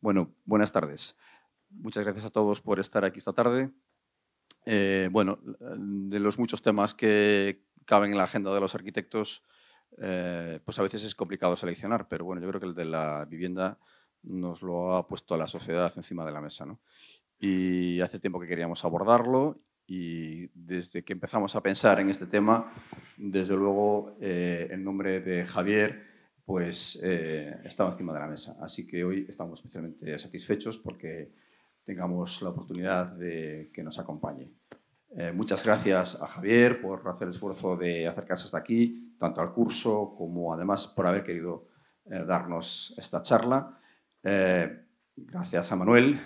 Bueno, buenas tardes. Muchas gracias a todos por estar aquí esta tarde. Bueno, de los muchos temas que caben en la agenda de los arquitectos, pues a veces es complicado seleccionar, pero bueno, yo creo que el de la vivienda nos lo ha puesto la sociedad encima de la mesa, ¿no? Y hace tiempo que queríamos abordarlo y desde que empezamos a pensar en este tema, desde luego el nombre de Javier pues estaba encima de la mesa. Así que hoy estamos especialmente satisfechos porque tengamos la oportunidad de que nos acompañe. Muchas gracias a Javier por hacer el esfuerzo de acercarse hasta aquí, tanto al curso como además por haber querido darnos esta charla. Gracias a Manuel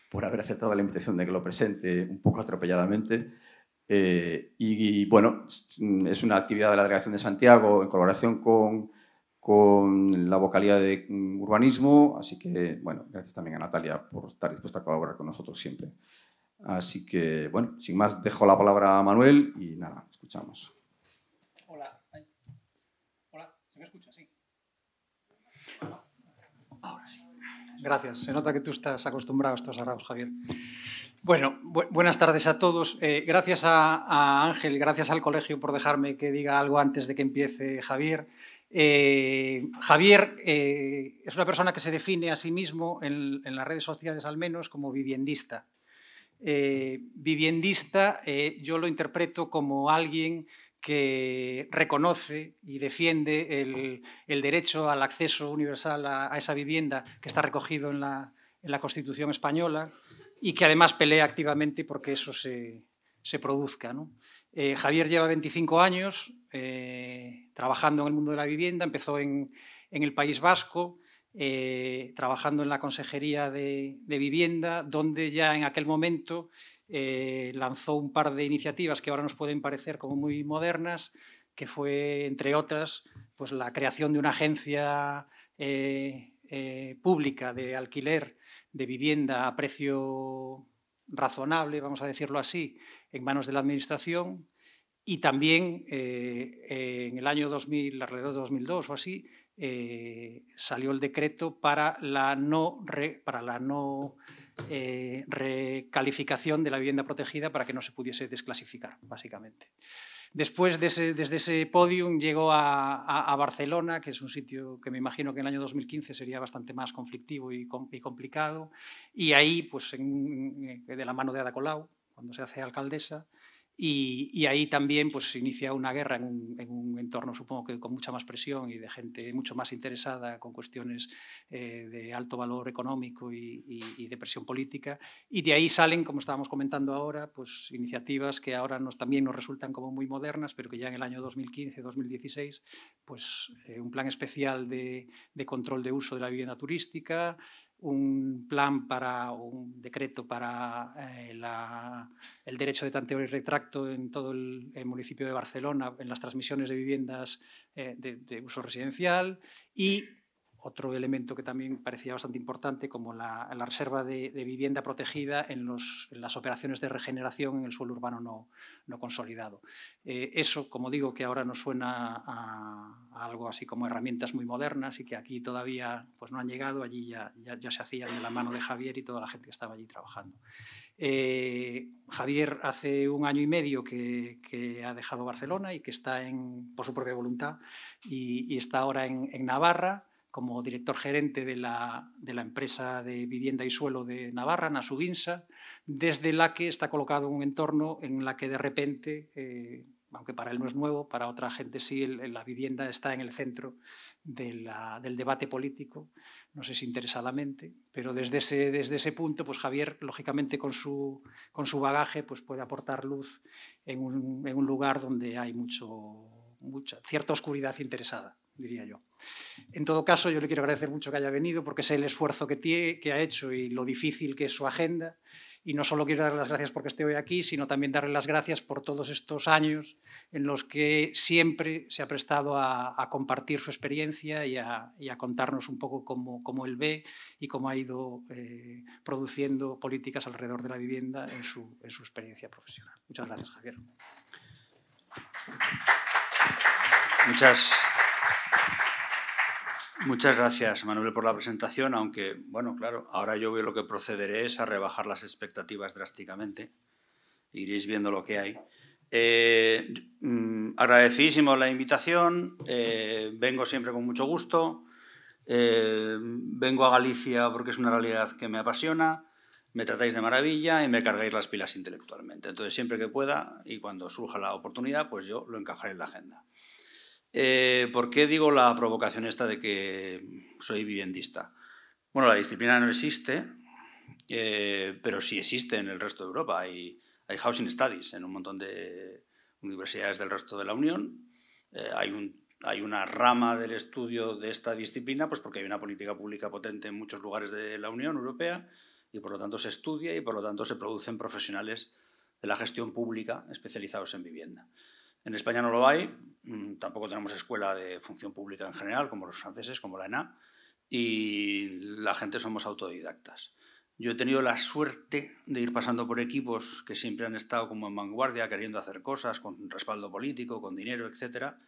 por haber aceptado la invitación de que lo presente un poco atropelladamente. Y bueno, es una actividad de la Delegación de Santiago en colaboración con la vocalía de urbanismo, así que, bueno, gracias también a Natalia por estar dispuesta a colaborar con nosotros siempre. Así que, bueno, sin más, dejo la palabra a Manuel y nada, escuchamos. Hola. Hola, ¿se me escucha? Sí. Ahora sí. Gracias. Se nota que tú estás acostumbrado a estos araos, Javier. Bueno, buenas tardes a todos. Gracias a Ángel, gracias al colegio por dejarme que diga algo antes de que empiece Javier. Javier es una persona que se define a sí mismo, en las redes sociales al menos, como viviendista. Viviendista yo lo interpreto como alguien que reconoce y defiende el derecho al acceso universal a esa vivienda que está recogido en la Constitución española y que además pelea activamente porque eso se produzca, ¿no? Javier lleva 25 años trabajando en el mundo de la vivienda, empezó en el País Vasco, trabajando en la Consejería de Vivienda, donde ya en aquel momento lanzó un par de iniciativas que ahora nos pueden parecer como muy modernas, que fue, entre otras, pues la creación de una agencia pública de alquiler de vivienda a precio razonable, vamos a decirlo así, en manos de la Administración. Y también en el año 2000, alrededor de 2002 o así, salió el decreto para la no recalificación de la vivienda protegida para que no se pudiese desclasificar, básicamente. Después, desde ese podium, llegó a Barcelona, que es un sitio que me imagino que en el año 2015 sería bastante más conflictivo y complicado, y ahí, pues, de la mano de Ada Colau, cuando se hace alcaldesa, y ahí también pues, se inicia una guerra en un entorno, supongo que con mucha más presión y de gente mucho más interesada con cuestiones de alto valor económico y de presión política. Y de ahí salen, como estábamos comentando ahora, pues, iniciativas que ahora también nos resultan como muy modernas, pero que ya en el año 2015-2016, pues, un plan especial de control de uso de la vivienda turística, un decreto para el derecho de tanteo y retracto en todo el municipio de Barcelona en las transmisiones de viviendas de uso residencial y otro elemento que también parecía bastante importante como la reserva de vivienda protegida en las operaciones de regeneración en el suelo urbano no consolidado. Eso, como digo, que ahora nos suena a algo así como herramientas muy modernas y que aquí todavía pues, no han llegado, allí ya se hacían de la mano de Javier y toda la gente que estaba allí trabajando. Javier hace 1 año y medio que ha dejado Barcelona y que está por su propia voluntad y está ahora en Navarra como director gerente de la empresa de vivienda y suelo de Navarra, Nasuvinsa, desde la que está colocado en un entorno en la que de repente, aunque para él no es nuevo, para otra gente sí, la vivienda está en el centro del debate político, no sé si interesadamente, pero desde ese punto, pues Javier, lógicamente con su bagaje, pues puede aportar luz en un lugar donde hay cierta oscuridad interesada, diría yo. En todo caso, yo le quiero agradecer mucho que haya venido porque sé el esfuerzo que ha hecho y lo difícil que es su agenda. Y no solo quiero darle las gracias porque esté hoy aquí, sino también darle las gracias por todos estos años en los que siempre se ha prestado a compartir su experiencia y a contarnos un poco cómo él ve y cómo ha ido produciendo políticas alrededor de la vivienda en su experiencia profesional. Muchas gracias, Javier. Muchas gracias, Manuel, por la presentación, aunque, bueno, claro, ahora yo lo que procederé es a rebajar las expectativas drásticamente. Iréis viendo lo que hay. Agradecidísimo la invitación, vengo siempre con mucho gusto, vengo a Galicia porque es una realidad que me apasiona, me tratáis de maravilla y me cargáis las pilas intelectualmente. Entonces, siempre que pueda y cuando surja la oportunidad, pues yo lo encajaré en la agenda. ¿Por qué digo la provocación esta de que soy viviendista? Bueno, la disciplina no existe, pero sí existe en el resto de Europa. Hay housing studies en un montón de universidades del resto de la Unión. Hay una rama del estudio de esta disciplina, pues porque hay una política pública potente en muchos lugares de la Unión Europea y por lo tanto se estudia y por lo tanto se producen profesionales de la gestión pública especializados en vivienda. En España no lo hay, tampoco tenemos escuela de función pública en general, como los franceses, como la ENA, y la gente somos autodidactas. Yo he tenido la suerte de ir pasando por equipos que siempre han estado como en vanguardia, queriendo hacer cosas con respaldo político, con dinero, etcétera,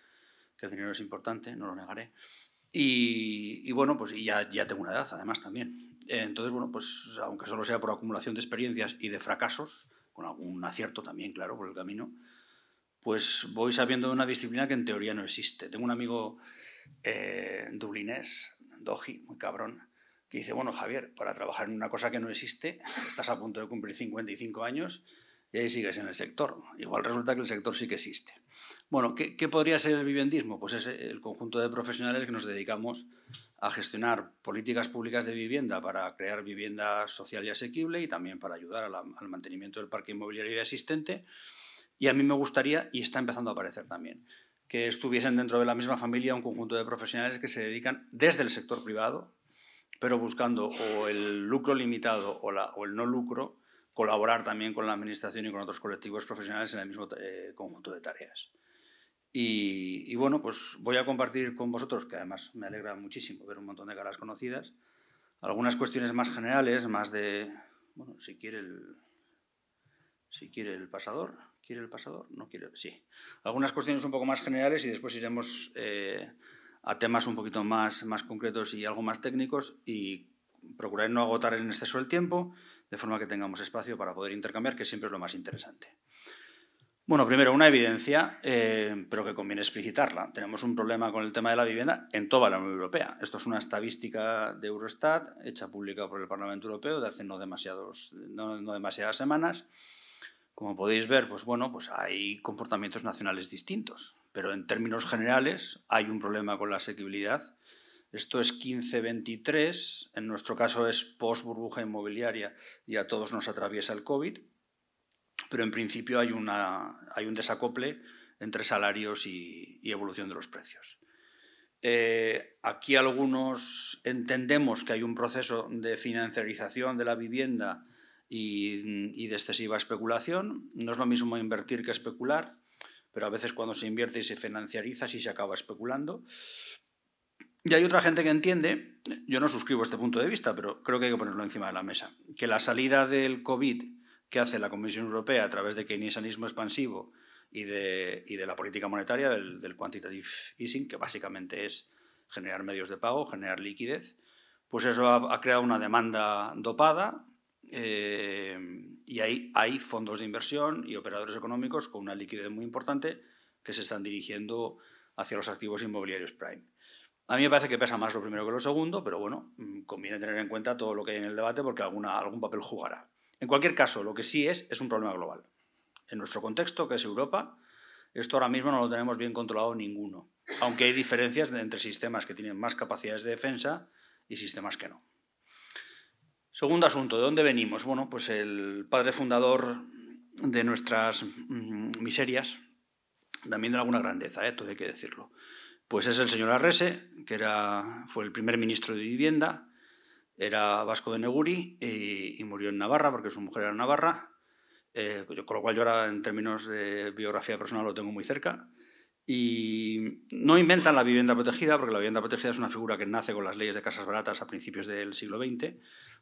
que el dinero es importante, no lo negaré. Y bueno, pues ya tengo una edad, además, también. Entonces, bueno, pues aunque solo sea por acumulación de experiencias y de fracasos, con algún acierto también, claro, por el camino, pues voy sabiendo de una disciplina que en teoría no existe. Tengo un amigo dublinés, Doji, muy cabrón, que dice, bueno, Javier, para trabajar en una cosa que no existe, estás a punto de cumplir 55 años y ahí sigues en el sector. Igual resulta que el sector sí que existe. Bueno, ¿qué podría ser el viviendismo? Pues es el conjunto de profesionales que nos dedicamos a gestionar políticas públicas de vivienda para crear vivienda social y asequible y también para ayudar al mantenimiento del parque inmobiliario existente. Y a mí me gustaría, y está empezando a aparecer también, que estuviesen dentro de la misma familia un conjunto de profesionales que se dedican desde el sector privado, pero buscando o el lucro limitado o el no lucro, colaborar también con la administración y con otros colectivos profesionales en el mismo conjunto de tareas. Y bueno, pues voy a compartir con vosotros, que además me alegra muchísimo ver un montón de caras conocidas, algunas cuestiones más generales, más de, bueno, si quiere el pasador. ¿Quiere el pasador? No quiere. Sí. Algunas cuestiones un poco más generales y después iremos a temas un poquito más concretos y algo más técnicos y procuraré no agotar en exceso el tiempo, de forma que tengamos espacio para poder intercambiar, que siempre es lo más interesante. Bueno, primero, una evidencia, pero que conviene explicitarla. Tenemos un problema con el tema de la vivienda en toda la Unión Europea. Esto es una estadística de Eurostat, hecha pública por el Parlamento Europeo de hace no demasiadas semanas. Como podéis ver, pues bueno, pues hay comportamientos nacionales distintos, pero en términos generales hay un problema con la asequibilidad. Esto es 15-23, en nuestro caso es post-burbuja inmobiliaria y a todos nos atraviesa el COVID, pero en principio hay un desacople entre salarios y evolución de los precios. Aquí algunos entendemos que hay un proceso de financiarización de la vivienda y de excesiva especulación. No es lo mismo invertir que especular, pero a veces cuando se invierte y se financiariza sí se acaba especulando. Y hay otra gente que entiende, yo no suscribo este punto de vista, pero creo que hay que ponerlo encima de la mesa, que la salida del COVID que hace la Comisión Europea a través de keynesianismo expansivo y de la política monetaria, del quantitative easing, que básicamente es generar medios de pago, generar liquidez, pues eso ha creado una demanda dopada y ahí hay fondos de inversión y operadores económicos con una liquidez muy importante que se están dirigiendo hacia los activos inmobiliarios prime. A mí me parece que pesa más lo primero que lo segundo, pero bueno, conviene tener en cuenta todo lo que hay en el debate porque algún papel jugará. En cualquier caso, lo que sí es un problema global. En nuestro contexto, que es Europa, esto ahora mismo no lo tenemos bien controlado ninguno, aunque hay diferencias entre sistemas que tienen más capacidades de defensa y sistemas que no. Segundo asunto, ¿de dónde venimos? Bueno, pues el padre fundador de nuestras miserias, también de alguna grandeza, todo hay que decirlo, pues es el señor Arrese, que fue el primer ministro de Vivienda, era vasco de Neguri y murió en Navarra, porque su mujer era navarra, con lo cual yo ahora en términos de biografía personal lo tengo muy cerca. Y no inventan la vivienda protegida, porque la vivienda protegida es una figura que nace con las leyes de casas baratas a principios del siglo XX,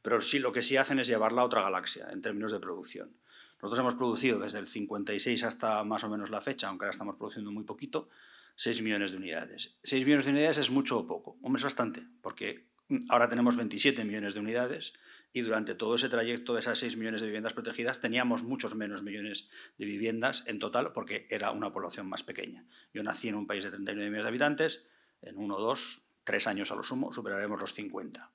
pero sí lo que sí hacen es llevarla a otra galaxia en términos de producción. Nosotros hemos producido desde el 56 hasta más o menos la fecha, aunque ahora estamos produciendo muy poquito, 6 millones de unidades. 6 millones de unidades es mucho o poco. Hombre, es bastante, porque ahora tenemos 27 millones de unidades y durante todo ese trayecto de esas 6 millones de viviendas protegidas teníamos muchos menos millones de viviendas en total porque era una población más pequeña. Yo nací en un país de 39 millones de habitantes, en 1, 2, 3 años a lo sumo superaremos los 50.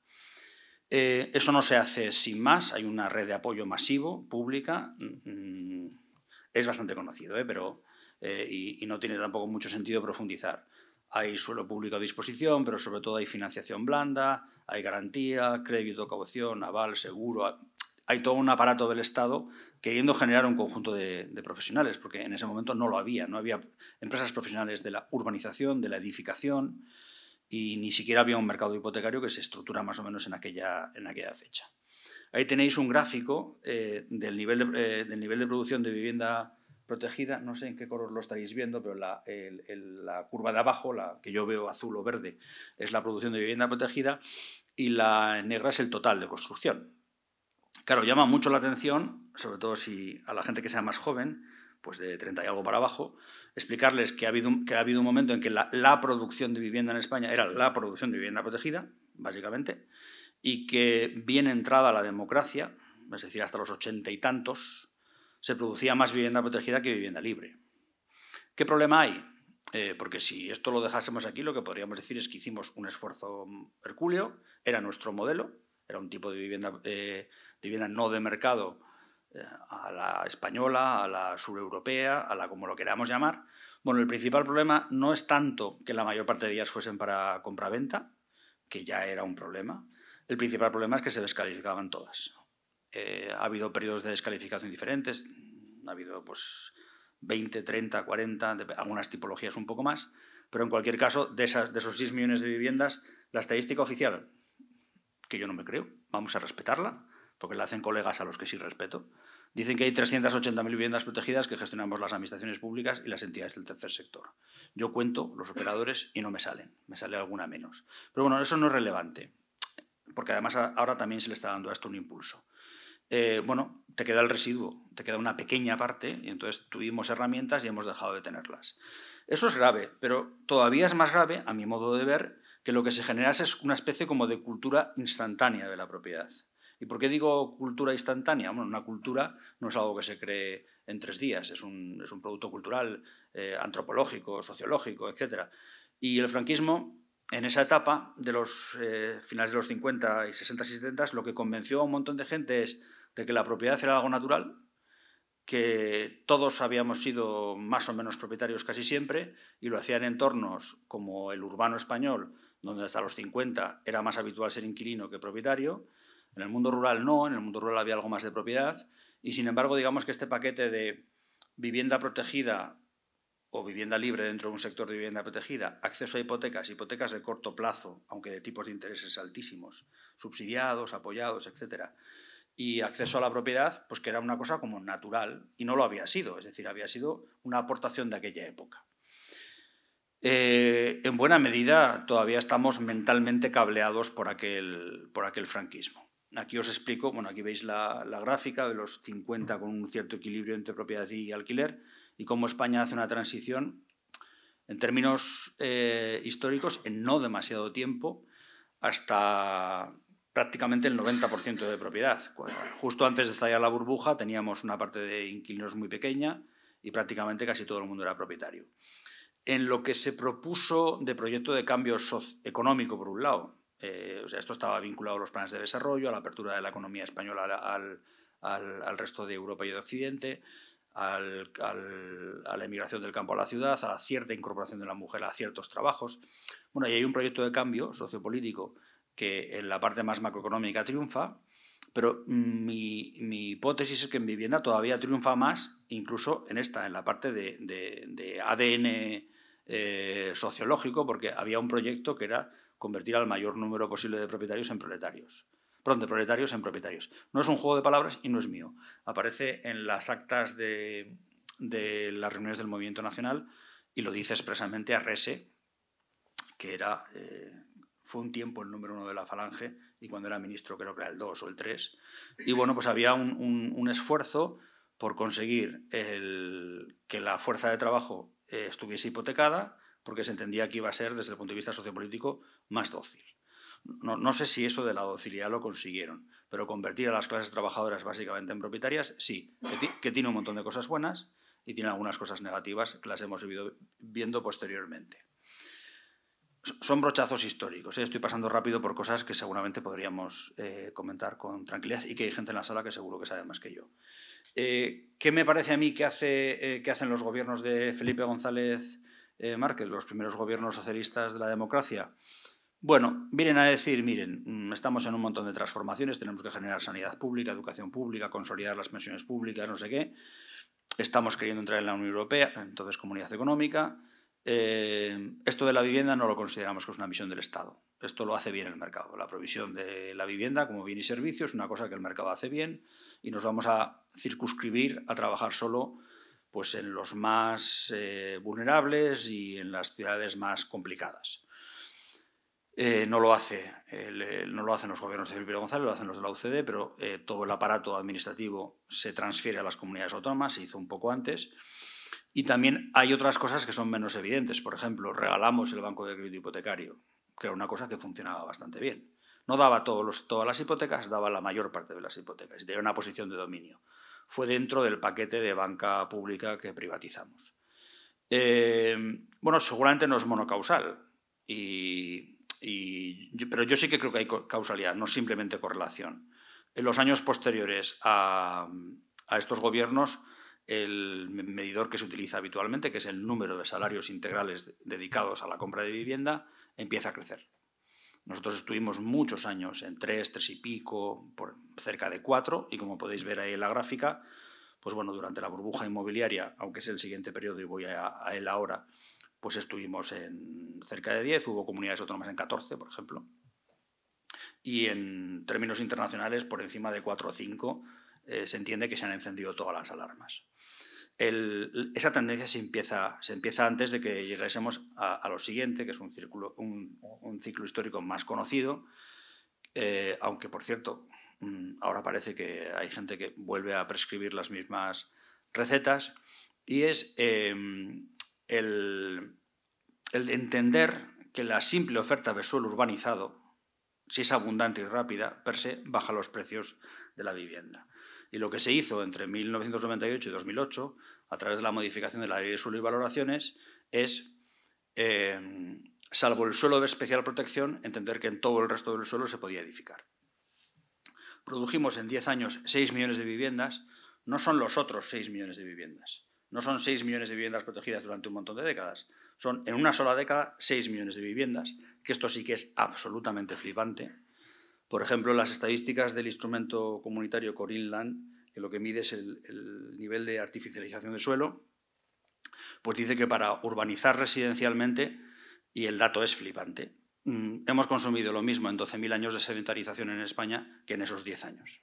Eso no se hace sin más, hay una red de apoyo masivo, pública, es bastante conocido, pero, y no tiene tampoco mucho sentido profundizar. Hay suelo público a disposición, pero sobre todo hay financiación blanda, hay garantía, crédito, caución, aval, seguro. Hay todo un aparato del Estado queriendo generar un conjunto de profesionales, porque en ese momento no había empresas profesionales de la urbanización, de la edificación, y ni siquiera había un mercado hipotecario que se estructura más o menos en aquella fecha. Ahí tenéis un gráfico del nivel de producción de vivienda protegida, no sé en qué color lo estaréis viendo, pero la curva de abajo, la que yo veo azul o verde, es la producción de vivienda protegida y la negra es el total de construcción. Claro, llama mucho la atención, sobre todo si a la gente que sea más joven, pues de 30 y algo para abajo, explicarles que ha habido un momento en que la producción de vivienda en España era la producción de vivienda protegida, básicamente, y que bien entrada la democracia, es decir, hasta los 80 y tantos, se producía más vivienda protegida que vivienda libre. ¿Qué problema hay? Porque si esto lo dejásemos aquí, lo que podríamos decir es que hicimos un esfuerzo hercúleo, era nuestro modelo, era un tipo de vivienda no de mercado, a la española, a la sureuropea, a la como lo queramos llamar. Bueno, el principal problema no es tanto que la mayor parte de ellas fuesen para compraventa, que ya era un problema. El principal problema es que se descalificaban todas. Ha habido periodos de descalificación diferentes, ha habido pues 20, 30, 40, algunas tipologías un poco más, pero en cualquier caso, de esos 6 millones de viviendas, la estadística oficial, que yo no me creo, vamos a respetarla, porque la hacen colegas a los que sí respeto, dicen que hay 380.000 viviendas protegidas que gestionamos las administraciones públicas y las entidades del tercer sector. Yo cuento los operadores y no me sale alguna menos. Pero bueno, eso no es relevante, porque además ahora también se le está dando a esto un impulso. Bueno, te queda el residuo, te queda una pequeña parte y entonces tuvimos herramientas y hemos dejado de tenerlas. Eso es grave, pero todavía es más grave, a mi modo de ver, que lo que se generase es una especie como de cultura instantánea de la propiedad. ¿Y por qué digo cultura instantánea? Bueno, una cultura no es algo que se cree en 3 días, es un producto cultural, antropológico, sociológico, etc. Y el franquismo, en esa etapa de los finales de los 50 y 60 y 70, lo que convenció a un montón de gente es de que la propiedad era algo natural, que todos habíamos sido más o menos propietarios casi siempre y lo hacían en entornos como el urbano español, donde hasta los 50 era más habitual ser inquilino que propietario. En el mundo rural no, en el mundo rural había algo más de propiedad y sin embargo digamos que este paquete de vivienda protegida o vivienda libre dentro de un sector de vivienda protegida, acceso a hipotecas de corto plazo, aunque de tipos de intereses altísimos, subsidiados, apoyados, etc., y acceso a la propiedad, pues que era una cosa como natural y no lo había sido, es decir, había sido una aportación de aquella época. En buena medida todavía estamos mentalmente cableados por aquel franquismo. Aquí os explico, bueno, aquí veis la gráfica de los 50 con un cierto equilibrio entre propiedad y alquiler y cómo España hace una transición en términos históricos en no demasiado tiempo hasta prácticamente el 90% de propiedad. Justo antes de estallar la burbuja teníamos una parte de inquilinos muy pequeña y prácticamente casi todo el mundo era propietario. En lo que se propuso de proyecto de cambio económico, por un lado, o sea, esto estaba vinculado a los planes de desarrollo, a la apertura de la economía española al resto de Europa y de Occidente, a la emigración del campo a la ciudad, a la cierta incorporación de la mujer a ciertos trabajos. Bueno, y hay un proyecto de cambio sociopolítico que en la parte más macroeconómica triunfa, pero mi hipótesis es que en vivienda todavía triunfa más, incluso en la parte de ADN sociológico, porque había un proyecto que era convertir al mayor número posible de propietarios en proletarios. Perdón, de proletarios en propietarios. No es un juego de palabras y no es mío. Aparece en las actas de las reuniones del Movimiento Nacional y lo dice expresamente Arrese, que fue un tiempo el número 1 de la Falange y cuando era ministro creo que era el 2 o el 3. Y bueno, pues había un esfuerzo por conseguir que la fuerza de trabajo estuviese hipotecada, porque se entendía que iba a ser, desde el punto de vista sociopolítico, más dócil. No sé si eso de la docilidad lo consiguieron, pero convertir a las clases trabajadoras básicamente en propietarias, sí, que tiene un montón de cosas buenas y tiene algunas cosas negativas que las hemos ido viendo posteriormente. Son brochazos históricos. Estoy pasando rápido por cosas que seguramente podríamos comentar con tranquilidad y que hay gente en la sala que seguro que sabe más que yo. ¿Qué me parece a mí que hacen los gobiernos de Felipe González Márquez, los primeros gobiernos socialistas de la democracia? Bueno, vienen a decir, miren, estamos en un montón de transformaciones, tenemos que generar sanidad pública, educación pública, consolidar las pensiones públicas, no sé qué. Estamos queriendo entrar en la Unión Europea, entonces Comunidad Económica. Esto de la vivienda no lo consideramos que es una misión del Estado. Esto lo hace bien el mercado. La provisión de la vivienda como bien y servicio es una cosa que el mercado hace bien y nos vamos a circunscribir a trabajar solo pues, en los más vulnerables y en las ciudades más complicadas. No lo hacen los gobiernos de Felipe González, lo hacen los de la OCDE, pero todo el aparato administrativo se transfiere a las comunidades autónomas, se hizo un poco antes. Y también hay otras cosas que son menos evidentes. Por ejemplo, regalamos el banco de crédito hipotecario, que era una cosa que funcionaba bastante bien. No daba todas las hipotecas, daba la mayor parte de las hipotecas y tenía una posición de dominio. Fue dentro del paquete de banca pública que privatizamos. Bueno, seguramente no es monocausal, pero yo sí que creo que hay causalidad, no simplemente correlación. En los años posteriores a estos gobiernos, el medidor que se utiliza habitualmente, que es el número de salarios integrales dedicados a la compra de vivienda, empieza a crecer. Nosotros estuvimos muchos años en 3 y pico, por cerca de 4, y como podéis ver ahí en la gráfica, pues bueno, durante la burbuja inmobiliaria, aunque es el siguiente periodo y voy a él ahora, pues estuvimos en cerca de 10, hubo comunidades autónomas en 14, por ejemplo, y en términos internacionales, por encima de 4 o 5, se entiende que se han encendido todas las alarmas. Esa tendencia se empieza antes de que llegásemos a lo siguiente, que es un ciclo histórico más conocido, aunque, por cierto, ahora parece que hay gente que vuelve a prescribir las mismas recetas, y es el entender que la simple oferta de suelo urbanizado, si es abundante y rápida, per se, baja los precios de la vivienda. Y lo que se hizo entre 1998 y 2008, a través de la modificación de la Ley de Suelo y Valoraciones, es, salvo el suelo de especial protección, entender que en todo el resto del suelo se podía edificar. Produjimos en 10 años 6 millones de viviendas, no son los otros 6 millones de viviendas. No son 6 millones de viviendas protegidas durante un montón de décadas. Son, en una sola década, 6 millones de viviendas, que esto sí que es absolutamente flipante. Por ejemplo, las estadísticas del instrumento comunitario Core-Inland, que lo que mide es el nivel de artificialización del suelo, pues dice que para urbanizar residencialmente, y el dato es flipante, hemos consumido lo mismo en 12.000 años de sedentarización en España que en esos 10 años.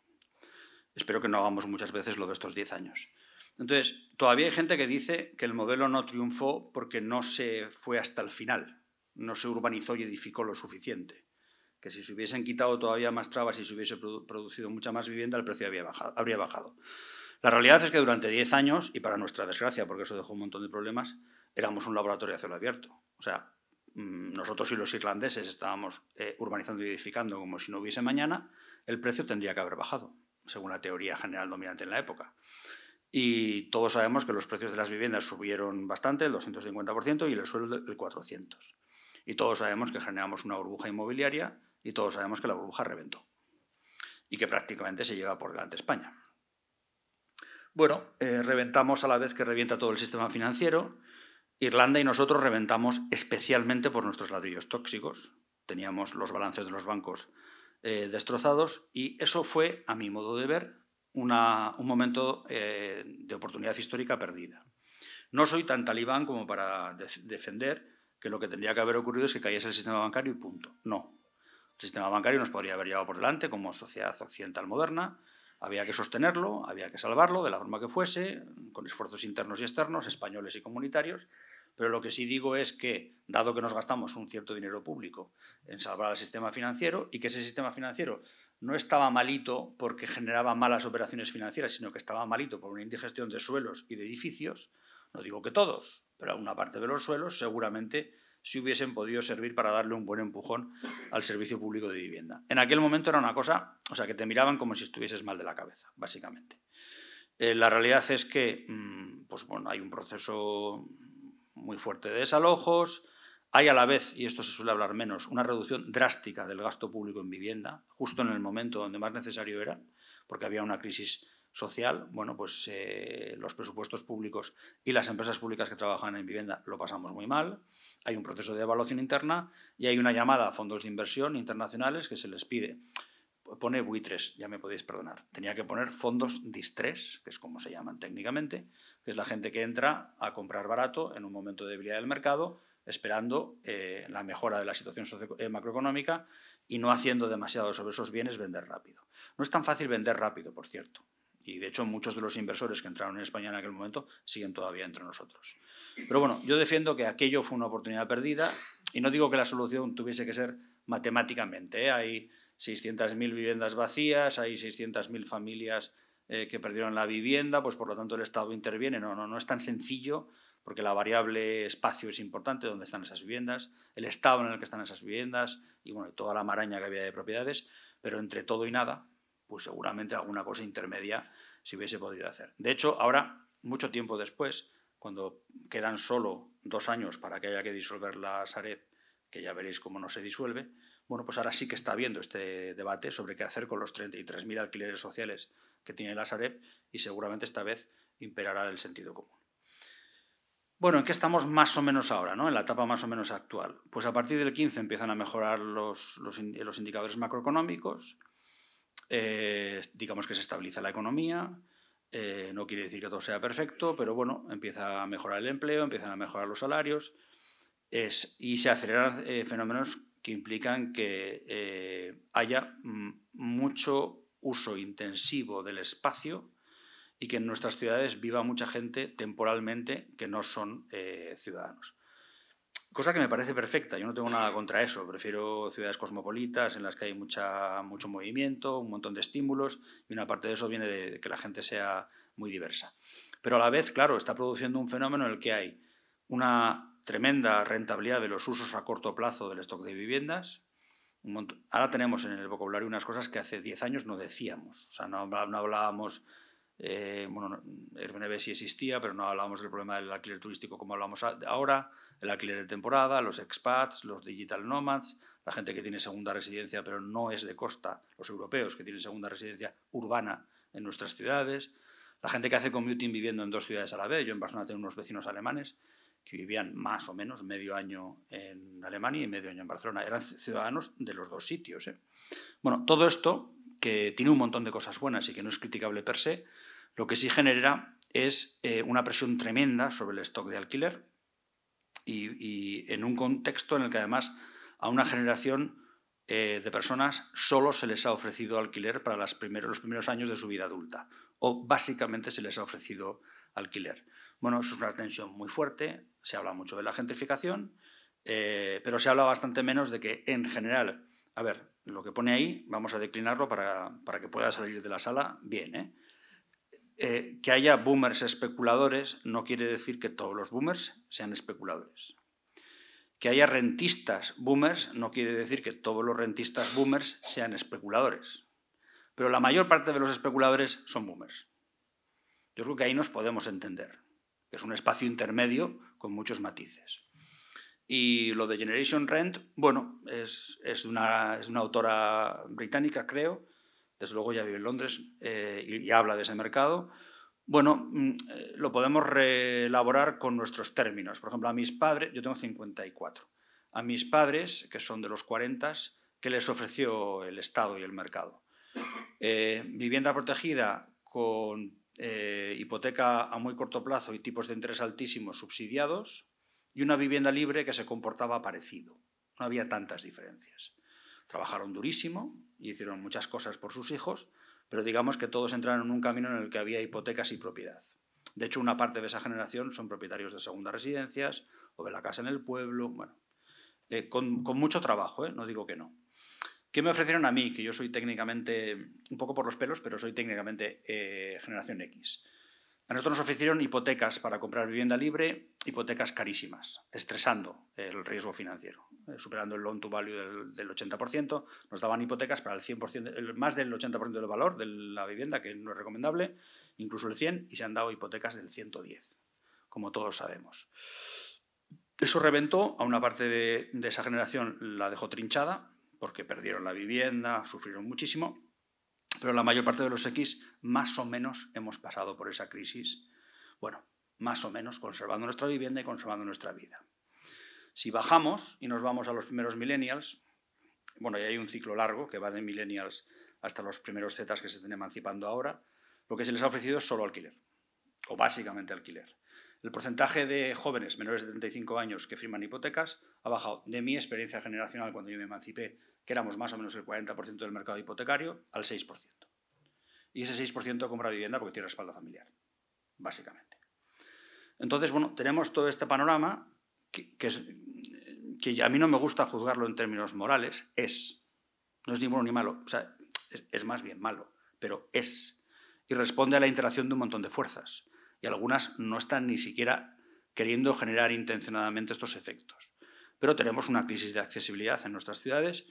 Espero que no hagamos muchas veces lo de estos 10 años. Entonces, todavía hay gente que dice que el modelo no triunfó porque no se fue hasta el final, no se urbanizó y edificó lo suficiente, que si se hubiesen quitado todavía más trabas y se hubiese producido mucha más vivienda, el precio habría bajado. La realidad es que durante 10 años, y para nuestra desgracia, porque eso dejó un montón de problemas, éramos un laboratorio a cielo abierto. O sea, nosotros y los irlandeses estábamos urbanizando y edificando como si no hubiese mañana, el precio tendría que haber bajado, según la teoría general dominante en la época. Y todos sabemos que los precios de las viviendas subieron bastante, el 250%, y el suelo el 400%. Y todos sabemos que generamos una burbuja inmobiliaria y todos sabemos que la burbuja reventó y que prácticamente se lleva por delante España. Bueno, reventamos a la vez que revienta todo el sistema financiero. Irlanda y nosotros reventamos especialmente por nuestros ladrillos tóxicos. Teníamos los balances de los bancos destrozados y eso fue, a mi modo de ver, un momento de oportunidad histórica perdida. No soy tan talibán como para defender que lo que tendría que haber ocurrido es que cayese el sistema bancario y punto. No. El sistema bancario nos podría haber llevado por delante como sociedad occidental moderna. Había que sostenerlo, había que salvarlo de la forma que fuese, con esfuerzos internos y externos, españoles y comunitarios. Pero lo que sí digo es que, dado que nos gastamos un cierto dinero público en salvar al sistema financiero y que ese sistema financiero no estaba malito porque generaba malas operaciones financieras, sino que estaba malito por una indigestión de suelos y de edificios, no digo que todos, pero una parte de los suelos seguramente sí hubiesen podido servir para darle un buen empujón al servicio público de vivienda. En aquel momento era una cosa, o sea, que te miraban como si estuvieses mal de la cabeza, básicamente. La realidad es que pues bueno, hay un proceso muy fuerte de desalojos, hay a la vez, y esto se suele hablar menos, una reducción drástica del gasto público en vivienda, justo en el momento donde más necesario era, porque había una crisis social. Bueno, pues los presupuestos públicos y las empresas públicas que trabajan en vivienda lo pasamos muy mal, hay un proceso de evaluación interna y hay una llamada a fondos de inversión internacionales que se les pide. Pone buitres, ya me podéis perdonar. Tenía que poner fondos distress, que es como se llaman técnicamente, que es la gente que entra a comprar barato en un momento de debilidad del mercado, esperando la mejora de la situación macroeconómica y no haciendo demasiado sobre esos bienes, vender rápido. No es tan fácil vender rápido, por cierto. Y de hecho muchos de los inversores que entraron en España en aquel momento siguen todavía entre nosotros. Pero bueno, yo defiendo que aquello fue una oportunidad perdida y no digo que la solución tuviese que ser matemáticamente. Hay 600.000 viviendas vacías, hay 600.000 familias que perdieron la vivienda, pues por lo tanto el Estado interviene. No es tan sencillo, porque la variable espacio es importante, donde están esas viviendas, el estado en el que están esas viviendas y bueno, toda la maraña que había de propiedades, pero entre todo y nada, pues seguramente alguna cosa intermedia se hubiese podido hacer. De hecho, ahora, mucho tiempo después, cuando quedan solo 2 años para que haya que disolver la Sareb, que ya veréis cómo no se disuelve, bueno, pues ahora sí que está habiendo este debate sobre qué hacer con los 33.000 alquileres sociales que tiene la Sareb y seguramente esta vez imperará el sentido común. Bueno, ¿en qué estamos más o menos ahora, ¿no? En la etapa más o menos actual? Pues a partir del 15 empiezan a mejorar los indicadores macroeconómicos, digamos que se estabiliza la economía, no quiere decir que todo sea perfecto, pero bueno, empieza a mejorar el empleo, empiezan a mejorar los salarios y se aceleran fenómenos que implican que haya mucho uso intensivo del espacio y que en nuestras ciudades viva mucha gente temporalmente que no son ciudadanos. Cosa que me parece perfecta, yo no tengo nada contra eso, prefiero ciudades cosmopolitas en las que hay mucho movimiento, un montón de estímulos y una parte de eso viene de que la gente sea muy diversa. Pero a la vez, claro, está produciendo un fenómeno en el que hay una tremenda rentabilidad de los usos a corto plazo del stock de viviendas. Ahora tenemos en el vocabulario unas cosas que hace 10 años no decíamos, o sea, no hablábamos... bueno, Airbnb sí existía, pero no hablábamos del problema del alquiler turístico como hablamos ahora, el alquiler de temporada, los expats, los digital nomads, la gente que tiene segunda residencia pero no es de costa, los europeos que tienen segunda residencia urbana en nuestras ciudades, la gente que hace commuting viviendo en 2 ciudades a la vez. Yo en Barcelona tengo unos vecinos alemanes que vivían más o menos medio año en Alemania y medio año en Barcelona. Eran ciudadanos de los 2 sitios. Bueno, todo esto, que tiene un montón de cosas buenas y que no es criticable per se, lo que sí genera es una presión tremenda sobre el stock de alquiler y en un contexto en el que además a una generación de personas solo se les ha ofrecido alquiler para los primeros años de su vida adulta, o básicamente se les ha ofrecido alquiler. Bueno, eso es una tensión muy fuerte, se habla mucho de la gentrificación, pero se habla bastante menos de que en general, a ver, lo que pone ahí, vamos a declinarlo para que pueda salir de la sala bien, que haya boomers especuladores no quiere decir que todos los boomers sean especuladores. Que haya rentistas boomers no quiere decir que todos los rentistas boomers sean especuladores. Pero la mayor parte de los especuladores son boomers. Yo creo que ahí nos podemos entender, que es un espacio intermedio con muchos matices. Y lo de Generation Rent, bueno, es una autora británica, creo, desde luego ya vive en Londres y habla de ese mercado. Bueno, lo podemos reelaborar con nuestros términos. Por ejemplo, a mis padres, yo tengo 54, a mis padres, que son de los 40, ¿qué les ofreció el Estado y el mercado? Vivienda protegida con hipoteca a muy corto plazo y tipos de interés altísimos subsidiados y una vivienda libre que se comportaba parecido. No había tantas diferencias. Trabajaron durísimo y hicieron muchas cosas por sus hijos, pero digamos que todos entraron en un camino en el que había hipotecas y propiedad. De hecho, una parte de esa generación son propietarios de segundas residencias o de la casa en el pueblo, bueno, con mucho trabajo, no digo que no. ¿Qué me ofrecieron a mí? Que yo soy técnicamente, un poco por los pelos, pero soy técnicamente generación X. A nosotros nos ofrecieron hipotecas para comprar vivienda libre, hipotecas carísimas, estresando el riesgo financiero, superando el loan to value del 80%. Nos daban hipotecas para el 100%, más del 80% del valor de la vivienda, que no es recomendable, incluso el 100%, y se han dado hipotecas del 110%, como todos sabemos. Eso reventó a una parte de esa generación, la dejó trinchada, porque perdieron la vivienda, sufrieron muchísimo. Pero la mayor parte de los X, más o menos, hemos pasado por esa crisis, bueno, más o menos, conservando nuestra vivienda y conservando nuestra vida. Si bajamos y nos vamos a los primeros millennials, bueno, y hay un ciclo largo que va de millennials hasta los primeros Zetas que se están emancipando ahora, lo que se les ha ofrecido es solo alquiler, o básicamente alquiler. El porcentaje de jóvenes menores de 35 años que firman hipotecas ha bajado de mi experiencia generacional cuando yo me emancipé, que éramos más o menos el 40% del mercado hipotecario, al 6%. Y ese 6% compra vivienda porque tiene respaldo familiar, básicamente. Entonces, bueno, tenemos todo este panorama que a mí no me gusta juzgarlo en términos morales, no es ni bueno ni malo, o sea, es más bien malo, pero es, y responde a la interacción de un montón de fuerzas. Y algunas no están ni siquiera queriendo generar intencionadamente estos efectos. Pero tenemos una crisis de accesibilidad en nuestras ciudades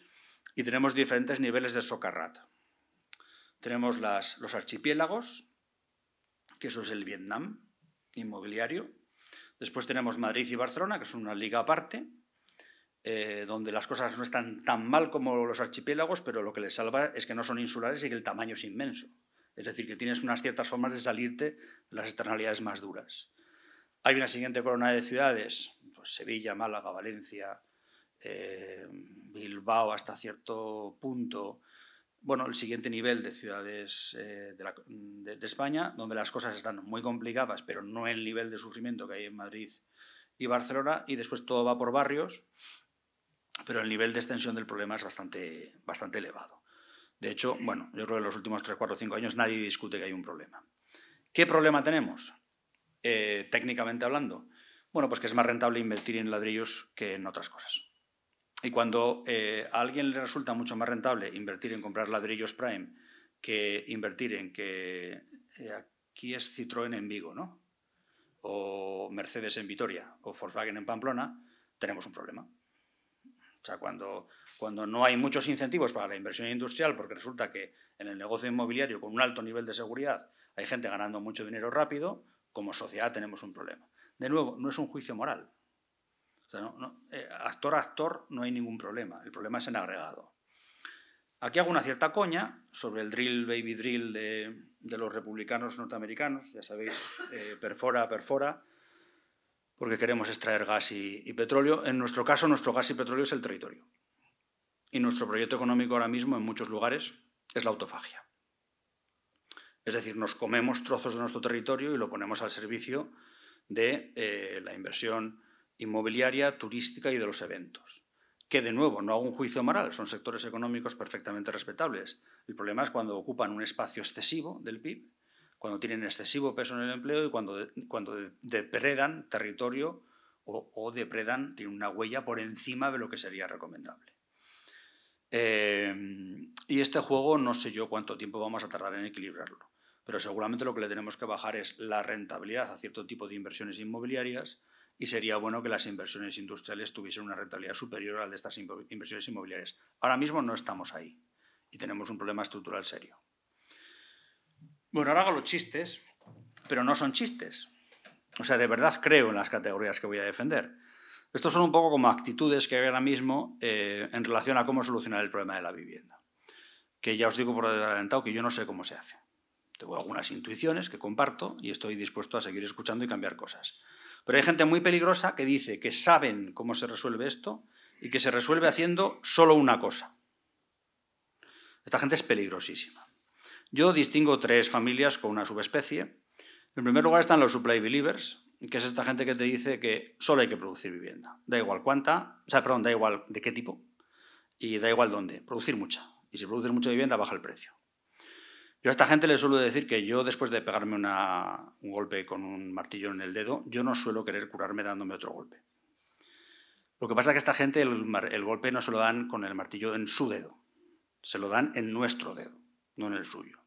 y tenemos diferentes niveles de socarrat. Tenemos los archipiélagos, que eso es el Vietnam inmobiliario. Después tenemos Madrid y Barcelona, que son una liga aparte, donde las cosas no están tan mal como los archipiélagos, pero lo que les salva es que no son insulares y que el tamaño es inmenso. Es decir, que tienes unas ciertas formas de salirte de las externalidades más duras. Hay una siguiente corona de ciudades, pues Sevilla, Málaga, Valencia, Bilbao hasta cierto punto. Bueno, el siguiente nivel de ciudades de España, donde las cosas están muy complicadas, pero no el nivel de sufrimiento que hay en Madrid y Barcelona, y después todo va por barrios, pero el nivel de extensión del problema es bastante elevado. De hecho, bueno, yo creo que en los últimos 3, 4, 5 años nadie discute que hay un problema. ¿Qué problema tenemos? Técnicamente hablando, bueno, pues que es más rentable invertir en ladrillos que en otras cosas. Y cuando a alguien le resulta mucho más rentable invertir en comprar ladrillos Prime que invertir en que aquí es Citroën en Vigo, ¿no? O Mercedes en Vitoria o Volkswagen en Pamplona, tenemos un problema. O sea, cuando no hay muchos incentivos para la inversión industrial, porque resulta que en el negocio inmobiliario, con un alto nivel de seguridad, hay gente ganando mucho dinero rápido, como sociedad tenemos un problema. De nuevo, no es un juicio moral. O sea, actor a actor no hay ningún problema. El problema es en agregado. Aquí hago una cierta coña sobre el drill, baby drill de los republicanos norteamericanos. Ya sabéis, perfora, porque queremos extraer gas y petróleo. En nuestro caso, nuestro gas y petróleo es el territorio. Y nuestro proyecto económico ahora mismo, en muchos lugares, es la autofagia. Es decir, nos comemos trozos de nuestro territorio y lo ponemos al servicio de la inversión inmobiliaria, turística y de los eventos. Que, de nuevo, no hago un juicio moral, son sectores económicos perfectamente respetables. El problema es cuando ocupan un espacio excesivo del PIB, cuando tienen excesivo peso en el empleo y cuando depredan territorio o depredan, tienen una huella por encima de lo que sería recomendable. Y este juego no sé yo cuánto tiempo vamos a tardar en equilibrarlo, pero seguramente lo que le tenemos que bajar es la rentabilidad a cierto tipo de inversiones inmobiliarias y sería bueno que las inversiones industriales tuviesen una rentabilidad superior a la de estas inversiones inmobiliarias. Ahora mismo no estamos ahí y tenemos un problema estructural serio. Bueno, ahora hago los chistes, pero no son chistes. O sea, de verdad creo en las categorías que voy a defender. Estos son un poco como actitudes que hay ahora mismo en relación a cómo solucionar el problema de la vivienda. Que ya os digo por adelantado que yo no sé cómo se hace. Tengo algunas intuiciones que comparto y estoy dispuesto a seguir escuchando y cambiar cosas. Pero hay gente muy peligrosa que dice que saben cómo se resuelve esto y que se resuelve haciendo solo una cosa. Esta gente es peligrosísima. Yo distingo 3 familias con una subespecie. En primer lugar están los supply believers, que es esta gente que te dice que solo hay que producir vivienda. Da igual da igual de qué tipo y da igual dónde. Producir mucha. Y si produces mucha vivienda, baja el precio. Yo a esta gente le suelo decir que yo, después de pegarme un golpe con un martillo en el dedo, yo no suelo querer curarme dándome otro golpe. Lo que pasa es que a esta gente el golpe no se lo dan con el martillo en su dedo. Se lo dan en nuestro dedo, no en el suyo.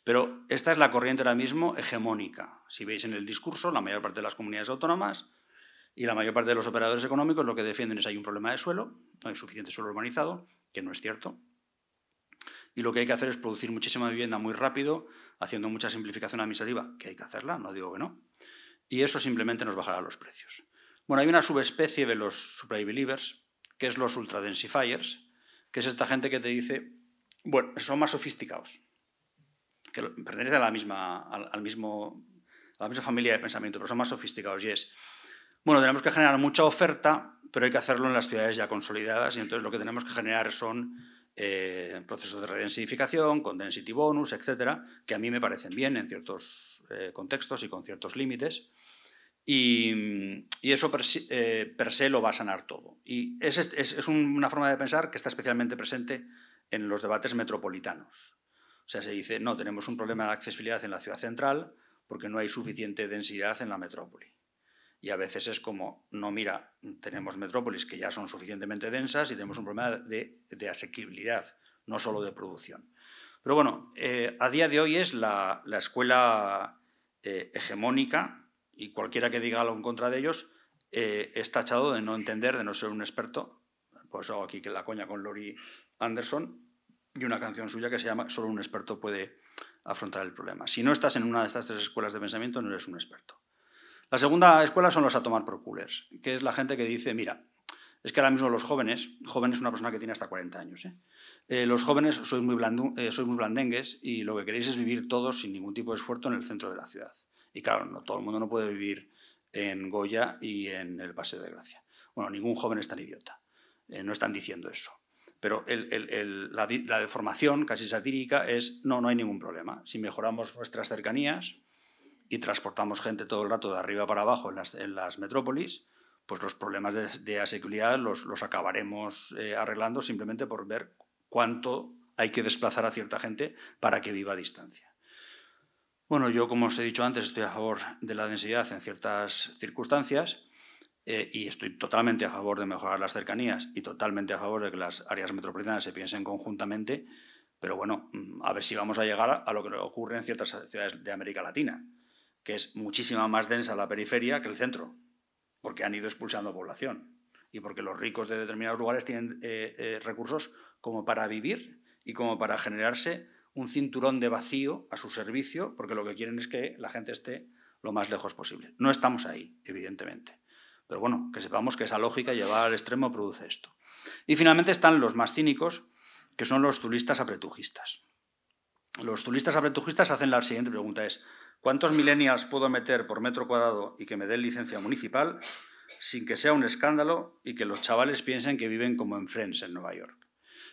Pero esta es la corriente ahora mismo hegemónica. Si veis en el discurso, la mayor parte de las comunidades autónomas y la mayor parte de los operadores económicos lo que defienden es que hay un problema de suelo, no hay suficiente suelo urbanizado, que no es cierto. Y lo que hay que hacer es producir muchísima vivienda muy rápido, haciendo mucha simplificación administrativa, que hay que hacerla, no digo que no. Y eso simplemente nos bajará los precios. Bueno, hay una subespecie de los supply believers, que es los ultradensifiers, que es esta gente que te dice, bueno, son más sofisticados, que pertenecen a la misma familia de pensamiento, pero son más sofisticados. Y es, bueno, tenemos que generar mucha oferta, pero hay que hacerlo en las ciudades ya consolidadas, y entonces lo que tenemos que generar son procesos de redensificación, con density bonus, etcétera, que a mí me parecen bien en ciertos contextos y con ciertos límites. Y eso per se lo va a sanar todo. Y es una forma de pensar que está especialmente presente en los debates metropolitanos. O sea, se dice, no, tenemos un problema de accesibilidad en la ciudad central porque no hay suficiente densidad en la metrópoli. Y a veces es como, no, mira, tenemos metrópolis que ya son suficientemente densas y tenemos un problema de asequibilidad, no solo de producción. Pero bueno, a día de hoy es la escuela hegemónica, y cualquiera que diga algo en contra de ellos es tachado de no entender, de no ser un experto. Por eso hago aquí que la coña con Laurie Anderson y una canción suya que se llama Solo un experto puede afrontar el problema. Si no estás en una de estas tres escuelas de pensamiento, no eres un experto. La segunda escuela son los atomar procurers, que es la gente que dice, mira, es que ahora mismo los jóvenes es una persona que tiene hasta 40 años, los jóvenes sois muy blandengues y lo que queréis es vivir todos sin ningún tipo de esfuerzo en el centro de la ciudad. Y claro, no, todo el mundo no puede vivir en Goya y en el Paseo de Gracia. Bueno, ningún joven es tan idiota. No están diciendo eso. Pero la deformación casi satírica es, no hay ningún problema. Si mejoramos nuestras cercanías y transportamos gente todo el rato de arriba para abajo en las metrópolis, pues los problemas de asequibilidad los acabaremos arreglando simplemente por ver cuánto hay que desplazar a cierta gente para que viva a distancia. Bueno, yo, como os he dicho antes, estoy a favor de la densidad en ciertas circunstancias y estoy totalmente a favor de mejorar las cercanías y totalmente a favor de que las áreas metropolitanas se piensen conjuntamente, pero bueno, a ver si vamos a llegar a lo que ocurre en ciertas ciudades de América Latina, que es muchísima más densa la periferia que el centro, porque han ido expulsando población y porque los ricos de determinados lugares tienen recursos como para vivir y como para generarse un cinturón de vacío a su servicio, porque lo que quieren es que la gente esté lo más lejos posible. No estamos ahí, evidentemente. Pero bueno, que sepamos que esa lógica llevada al extremo produce esto. Y finalmente están los más cínicos, que son los zulistas apretujistas. Los zulistas apretujistas hacen la siguiente pregunta, es ¿cuántos millennials puedo meter por metro cuadrado y que me den licencia municipal sin que sea un escándalo y que los chavales piensen que viven como en Friends en Nueva York?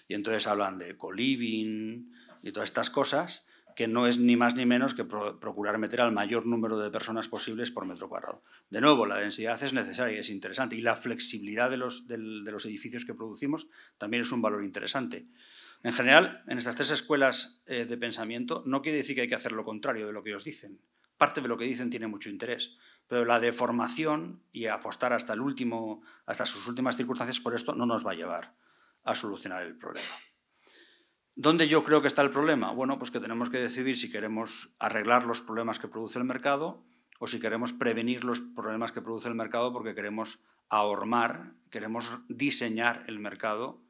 Y entonces hablan de co-living y todas estas cosas, que no es ni más ni menos que procurar meter al mayor número de personas posibles por metro cuadrado. De nuevo, la densidad es necesaria y es interesante, y la flexibilidad de los edificios que producimos también es un valor interesante. En general, en estas tres escuelas de pensamiento no quiere decir que hay que hacer lo contrario de lo que ellos dicen. Parte de lo que dicen tiene mucho interés, pero la deformación y apostar hasta sus últimas circunstancias por esto no nos va a llevar a solucionar el problema. ¿Dónde yo creo que está el problema? Bueno, pues que tenemos que decidir si queremos arreglar los problemas que produce el mercado o si queremos prevenir los problemas que produce el mercado porque queremos ahormar, queremos diseñar el mercado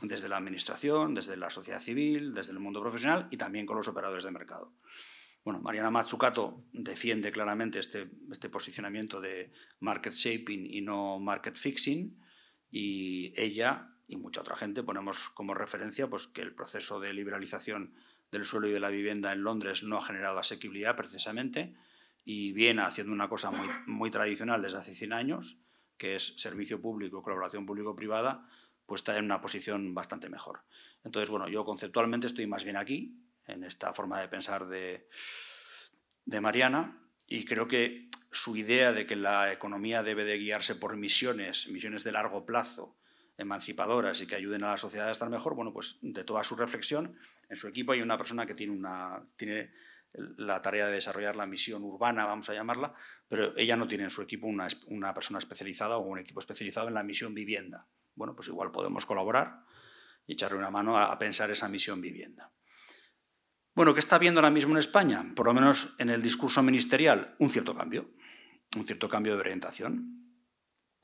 desde la administración, desde la sociedad civil, desde el mundo profesional y también con los operadores de mercado. Bueno, Mariana Mazzucato defiende claramente este posicionamiento de market shaping y no market fixing, y ella y mucha otra gente ponemos como referencia pues, que el proceso de liberalización del suelo y de la vivienda en Londres no ha generado asequibilidad precisamente y viene haciendo una cosa muy tradicional desde hace 100 años, que es servicio público, colaboración público-privada, pues está en una posición bastante mejor. Entonces, bueno, yo conceptualmente estoy más bien aquí, en esta forma de pensar de Mariana, y creo que su idea de que la economía debe de guiarse por misiones de largo plazo, emancipadoras y que ayuden a la sociedad a estar mejor, bueno, pues de toda su reflexión, en su equipo hay una persona que tiene la tarea de desarrollar la misión urbana, vamos a llamarla, pero ella no tiene en su equipo una persona especializada o un equipo especializado en la misión vivienda. Bueno, pues igual podemos colaborar y echarle una mano a pensar esa misión vivienda. Bueno, ¿qué está habiendo ahora mismo en España? Por lo menos en el discurso ministerial, un cierto cambio de orientación.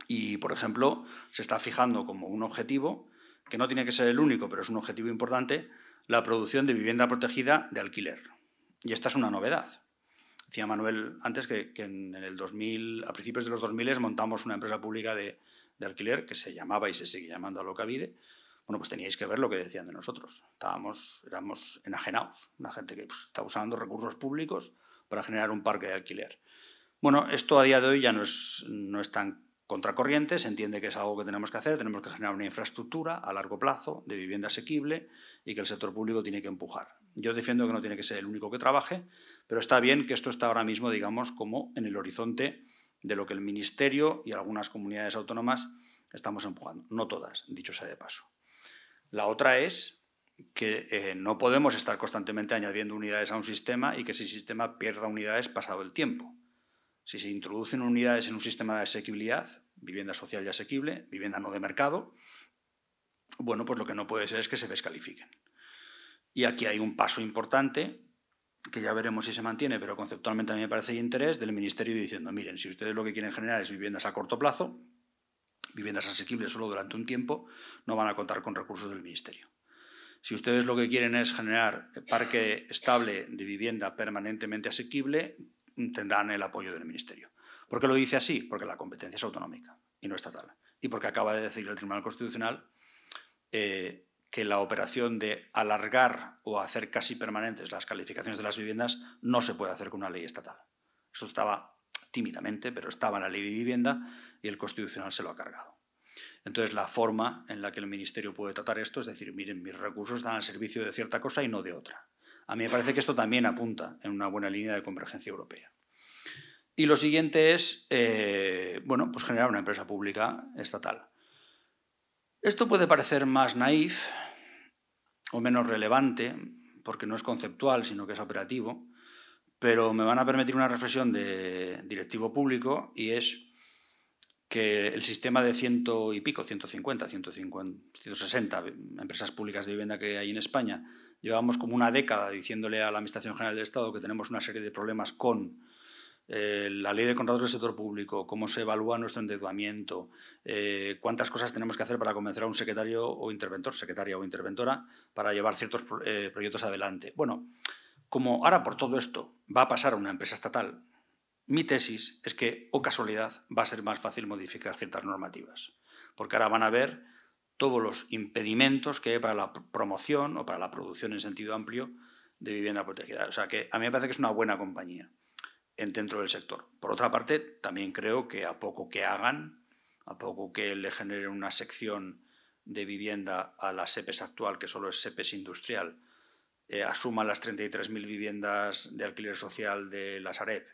Y, por ejemplo, se está fijando como un objetivo, que no tiene que ser el único, pero es un objetivo importante, la producción de vivienda protegida de alquiler. Y esta es una novedad. Decía Manuel antes que en el 2000, a principios de los 2000 montamos una empresa pública de alquiler que se llamaba y se sigue llamando Alokabide. Bueno, pues teníais que ver lo que decían de nosotros. Éramos enajenados, una gente que está usando recursos públicos para generar un parque de alquiler. Bueno, esto a día de hoy ya no es tan contracorriente, se entiende que es algo que tenemos que hacer, tenemos que generar una infraestructura a largo plazo de vivienda asequible y que el sector público tiene que empujar. Yo defiendo que no tiene que ser el único que trabaje, pero está bien que esto está ahora mismo, digamos, como en el horizonte de lo que el Ministerio y algunas comunidades autónomas estamos empujando. No todas, dicho sea de paso. La otra es que no podemos estar constantemente añadiendo unidades a un sistema y que ese sistema pierda unidades pasado el tiempo. Si se introducen unidades en un sistema de asequibilidad, vivienda social y asequible, vivienda no de mercado, bueno, pues lo que no puede ser es que se descalifiquen. Y aquí hay un paso importante, que ya veremos si se mantiene, pero conceptualmente a mí me parece de interés, del Ministerio diciendo, miren, si ustedes lo que quieren generar es viviendas a corto plazo, viviendas asequibles solo durante un tiempo, no van a contar con recursos del Ministerio. Si ustedes lo que quieren es generar parque estable de vivienda permanentemente asequible, tendrán el apoyo del Ministerio. ¿Por qué lo dice así? Porque la competencia es autonómica y no estatal. Y porque acaba de decir el Tribunal Constitucional que la operación de alargar o hacer casi permanentes las calificaciones de las viviendas no se puede hacer con una ley estatal. Eso estaba tímidamente, pero estaba en la ley de vivienda y el Constitucional se lo ha cargado. Entonces, la forma en la que el Ministerio puede tratar esto es decir, miren, mis recursos están al servicio de cierta cosa y no de otra. A mí me parece que esto también apunta en una buena línea de convergencia europea. Y lo siguiente es bueno, pues generar una empresa pública estatal. Esto puede parecer más naif o menos relevante, porque no es conceptual, sino que es operativo, pero me van a permitir una reflexión de directivo público y es que el sistema de 100 y pico, 150, 160 empresas públicas de vivienda que hay en España, llevamos como una década diciéndole a la Administración General del Estado que tenemos una serie de problemas con la ley de contratos del sector público, cómo se evalúa nuestro endeudamiento, cuántas cosas tenemos que hacer para convencer a un secretario o interventor, secretaria o interventora, para llevar ciertos proyectos adelante. Bueno, como ahora por todo esto va a pasar a una empresa estatal, mi tesis es que, o casualidad, va a ser más fácil modificar ciertas normativas, porque ahora van a ver todos los impedimentos que hay para la promoción o para la producción en sentido amplio de vivienda protegida. O sea que a mí me parece que es una buena compañía dentro del sector. Por otra parte, también creo que a poco que hagan, a poco que le generen una sección de vivienda a la SEPES actual, que solo es SEPES industrial, asuman las 33.000 viviendas de alquiler social de la Sareb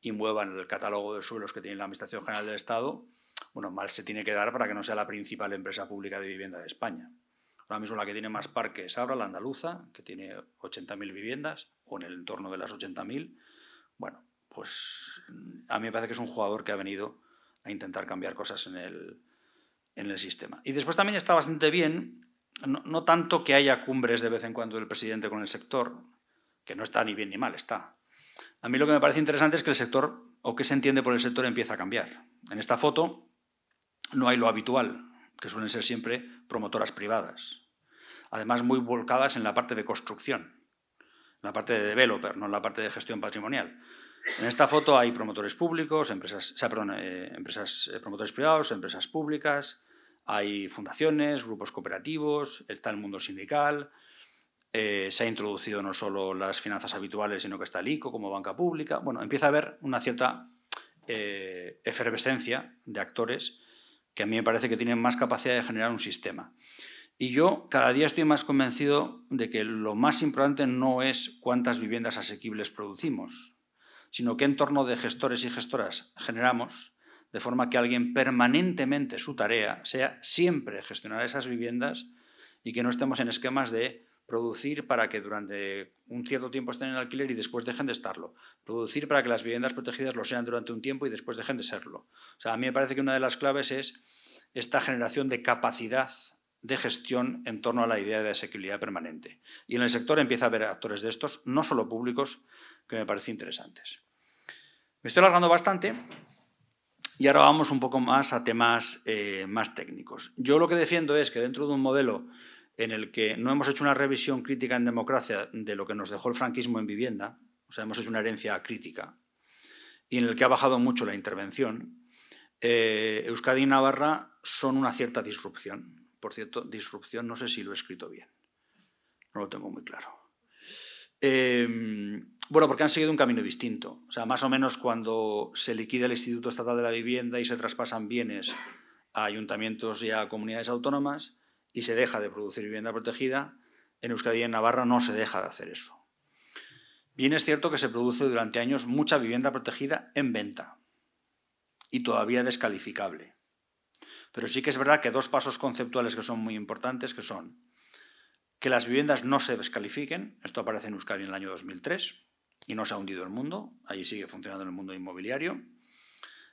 y muevan el catálogo de suelos que tiene la Administración General del Estado, bueno, mal se tiene que dar para que no sea la principal empresa pública de vivienda de España. Ahora mismo la que tiene más parque es Abra, la andaluza, que tiene 80.000 viviendas, o en el entorno de las 80.000. Bueno, pues a mí me parece que es un jugador que ha venido a intentar cambiar cosas en el sistema. Y después también está bastante bien, no tanto que haya cumbres de vez en cuando del presidente con el sector, que no está ni bien ni mal, está. A mí lo que me parece interesante es que el sector, o que se entiende por el sector, empieza a cambiar. En esta foto no hay lo habitual, que suelen ser siempre promotoras privadas. Además, muy volcadas en la parte de construcción, en la parte de developer, no en la parte de gestión patrimonial. En esta foto hay promotores públicos, promotores privados, empresas públicas, hay fundaciones, grupos cooperativos, está el mundo sindical. Se ha introducido no solo las finanzas habituales, sino que está el ICO como banca pública. Bueno, empieza a haber una cierta efervescencia de actores que a mí me parece que tienen más capacidad de generar un sistema. Y yo cada día estoy más convencido de que lo más importante no es cuántas viviendas asequibles producimos, sino qué entorno de gestores y gestoras generamos, de forma que alguien permanentemente su tarea sea siempre gestionar esas viviendas y que no estemos en esquemas de producir para que durante un cierto tiempo estén en alquiler y después dejen de estarlo. Producir para que las viviendas protegidas lo sean durante un tiempo y después dejen de serlo. O sea, a mí me parece que una de las claves es esta generación de capacidad de gestión en torno a la idea de asequibilidad permanente. Y en el sector empieza a haber actores de estos, no solo públicos, que me parecen interesantes. Me estoy alargando bastante y ahora vamos un poco más a temas más técnicos. Yo lo que defiendo es que dentro de un modelo en el que no hemos hecho una revisión crítica en democracia de lo que nos dejó el franquismo en vivienda, o sea, hemos hecho una herencia crítica, y en el que ha bajado mucho la intervención, Euskadi y Navarra son una cierta disrupción. Por cierto, disrupción, no sé si lo he escrito bien, no lo tengo muy claro. Bueno, porque han seguido un camino distinto. O sea, más o menos cuando se liquida el Instituto Estatal de la Vivienda y se traspasan bienes a ayuntamientos y a comunidades autónomas y se deja de producir vivienda protegida, en Euskadi y en Navarra no se deja de hacer eso. Bien es cierto que se produce durante años mucha vivienda protegida en venta y todavía descalificable. Pero sí que es verdad que dos pasos conceptuales que son muy importantes, que son que las viviendas no se descalifiquen, esto aparece en Euskadi en el año 2003 y no se ha hundido el mundo, allí sigue funcionando el mundo inmobiliario,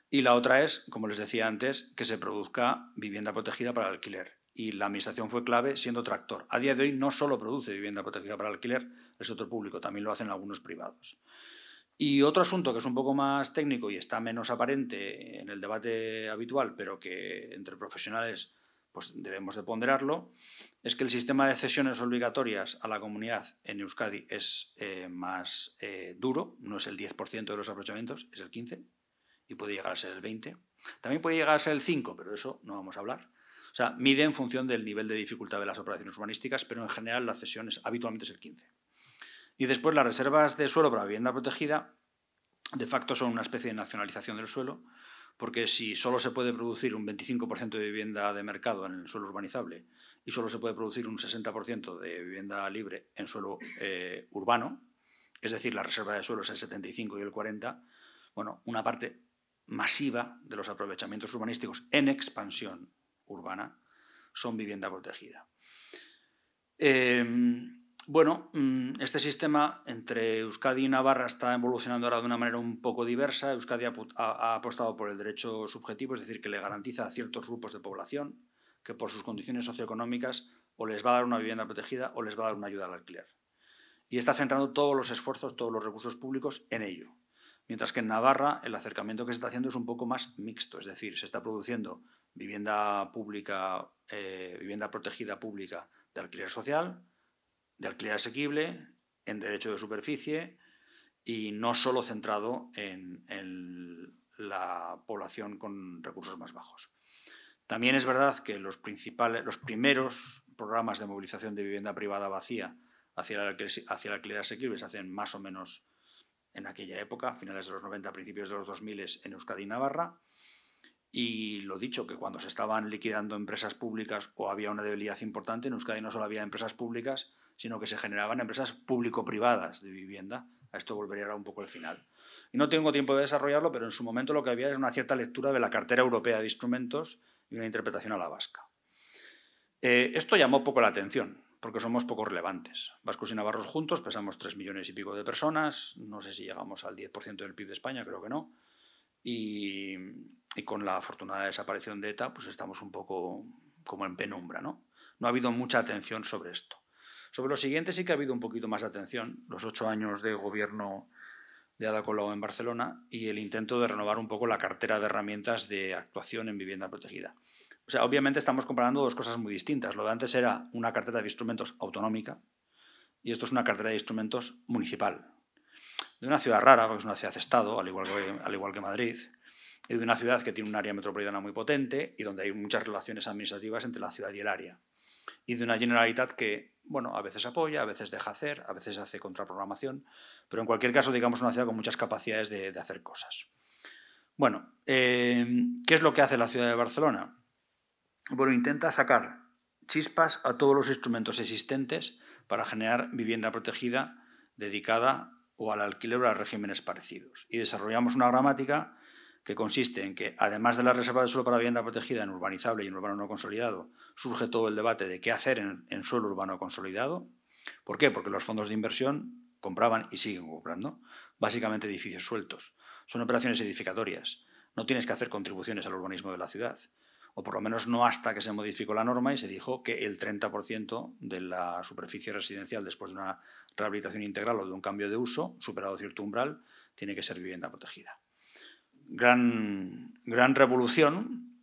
y la otra es, como les decía antes, que se produzca vivienda protegida para el alquiler. Y la administración fue clave siendo tractor. A día de hoy no solo produce vivienda protegida para el alquiler el sector público, también lo hacen algunos privados. Y otro asunto que es un poco más técnico y está menos aparente en el debate habitual, pero que entre profesionales pues debemos de ponderarlo, es que el sistema de cesiones obligatorias a la comunidad en Euskadi es más duro, no es el 10% de los aprovechamientos, es el 15% y puede llegar a ser el 20%. También puede llegar a ser el 5%, pero de eso no vamos a hablar. O sea, mide en función del nivel de dificultad de las operaciones urbanísticas, pero en general la cesión habitualmente es el 15%. Y después las reservas de suelo para vivienda protegida de facto son una especie de nacionalización del suelo, porque si solo se puede producir un 25% de vivienda de mercado en el suelo urbanizable y solo se puede producir un 60% de vivienda libre en suelo urbano, es decir, la reserva de suelo es el 75 y el 40, bueno, una parte masiva de los aprovechamientos urbanísticos en expansión urbana son vivienda protegida. Bueno, este sistema entre Euskadi y Navarra está evolucionando ahora de una manera un poco diversa. Euskadi ha apostado por el derecho subjetivo, es decir, que le garantiza a ciertos grupos de población que por sus condiciones socioeconómicas o les va a dar una vivienda protegida o les va a dar una ayuda al alquiler. Y está centrando todos los esfuerzos, todos los recursos públicos en ello. Mientras que en Navarra el acercamiento que se está haciendo es un poco más mixto, es decir, se está produciendo vivienda pública, vivienda protegida pública de alquiler social, de alquiler asequible, en derecho de superficie y no solo centrado en la población con recursos más bajos. También es verdad que los primeros programas de movilización de vivienda privada vacía hacia el alquiler asequible se hacen más o menos en aquella época, a finales de los 90, principios de los 2000 en Euskadi y Navarra. Y lo dicho, que cuando se estaban liquidando empresas públicas o había una debilidad importante, en Euskadi no solo había empresas públicas, sino que se generaban empresas público-privadas de vivienda. A esto volvería ahora un poco al final. Y no tengo tiempo de desarrollarlo, pero en su momento lo que había era una cierta lectura de la cartera europea de instrumentos y una interpretación a la vasca. Esto llamó poco la atención, porque somos poco relevantes. Vascos y navarros juntos pesamos 3 millones y pico de personas, no sé si llegamos al 10% del PIB de España, creo que no. Y con la afortunada desaparición de ETA, pues estamos un poco como en penumbra, ¿no? No ha habido mucha atención sobre esto. Sobre lo siguiente sí que ha habido un poquito más de atención, los 8 años de gobierno de Ada Colau en Barcelona y el intento de renovar un poco la cartera de herramientas de actuación en vivienda protegida. O sea, obviamente estamos comparando dos cosas muy distintas. Lo de antes era una cartera de instrumentos autonómica y esto es una cartera de instrumentos municipal. De una ciudad rara, porque es una ciudad-estado, al igual que Madrid, y de una ciudad que tiene un área metropolitana muy potente y donde hay muchas relaciones administrativas entre la ciudad y el área. Y de una Generalitat que, bueno, a veces apoya, a veces deja hacer, a veces hace contraprogramación, pero en cualquier caso, digamos, una ciudad con muchas capacidades de hacer cosas. Bueno, ¿qué es lo que hace la ciudad de Barcelona? Bueno, intenta sacar chispas a todos los instrumentos existentes para generar vivienda protegida dedicada o al alquiler o a regímenes parecidos. Y desarrollamos una gramática que consiste en que, además de la reserva de suelo para vivienda protegida en urbanizable y en urbano no consolidado, surge todo el debate de qué hacer en suelo urbano consolidado. ¿Por qué? Porque los fondos de inversión compraban y siguen comprando básicamente edificios sueltos. Son operaciones edificatorias. No tienes que hacer contribuciones al urbanismo de la ciudad. o por lo menos no hasta que se modificó la norma y se dijo que el 30% de la superficie residencial después de una rehabilitación integral o de un cambio de uso, superado cierto umbral, tiene que ser vivienda protegida. Gran revolución,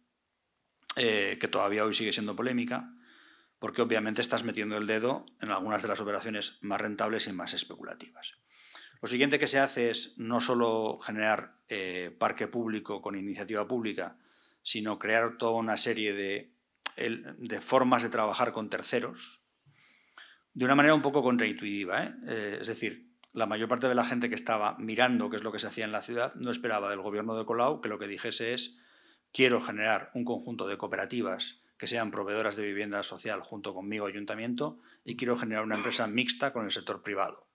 que todavía hoy sigue siendo polémica, porque obviamente estás metiendo el dedo en algunas de las operaciones más rentables y más especulativas. Lo siguiente que se hace es no solo generar parque público con iniciativa pública, sino crear toda una serie de formas de trabajar con terceros, de una manera un poco contraintuitiva, es decir, la mayor parte de la gente que estaba mirando qué es lo que se hacía en la ciudad no esperaba del gobierno de Colau que lo que dijese es: quiero generar un conjunto de cooperativas que sean proveedoras de vivienda social junto conmigo, ayuntamiento, y quiero generar una empresa mixta con el sector privado.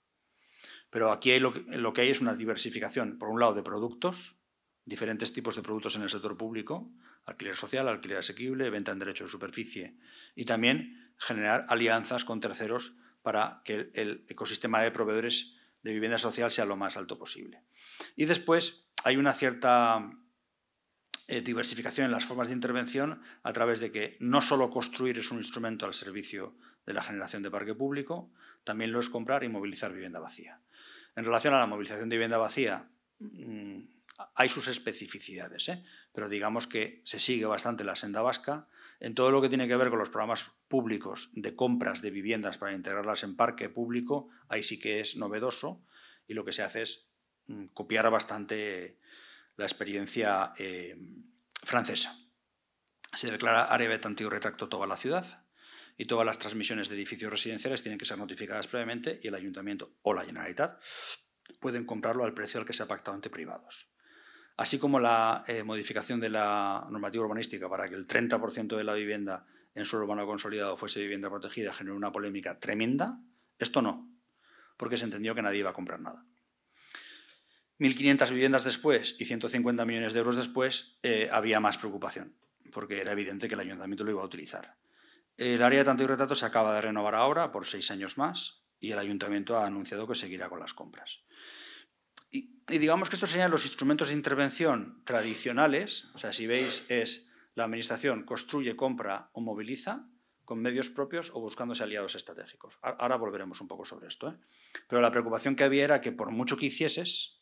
Pero aquí lo que hay es una diversificación, por un lado, de productos, diferentes tipos de productos en el sector público, alquiler social, alquiler asequible, venta en derecho de superficie, y también generar alianzas con terceros para que el ecosistema de proveedores de vivienda social sea lo más alto posible. Y después hay una cierta diversificación en las formas de intervención a través de que no solo construir es un instrumento al servicio de la generación de parque público, también lo es comprar y movilizar vivienda vacía. En relación a la movilización de vivienda vacía, hay sus especificidades, pero digamos que se sigue bastante la senda vasca. En todo lo que tiene que ver con los programas públicos de compras de viviendas para integrarlas en parque público, ahí sí que es novedoso y lo que se hace es copiar bastante la experiencia francesa. Se declara área de tanteio retracto toda la ciudad y todas las transmisiones de edificios residenciales tienen que ser notificadas previamente y el Ayuntamiento o la Generalitat pueden comprarlo al precio al que se ha pactado entre privados. Así como la modificación de la normativa urbanística para que el 30% de la vivienda en suelo urbano consolidado fuese vivienda protegida generó una polémica tremenda, esto no, porque se entendió que nadie iba a comprar nada. 1.500 viviendas después y 150 millones de euros después había más preocupación, porque era evidente que el Ayuntamiento lo iba a utilizar. El área de tanteio y retrato se acaba de renovar ahora por 6 años más y el Ayuntamiento ha anunciado que seguirá con las compras. Y digamos que estos serían los instrumentos de intervención tradicionales, o sea, si veis es la Administración construye, compra o moviliza con medios propios o buscándose aliados estratégicos. Ahora volveremos un poco sobre esto, Pero la preocupación que había era que por mucho que hicieses,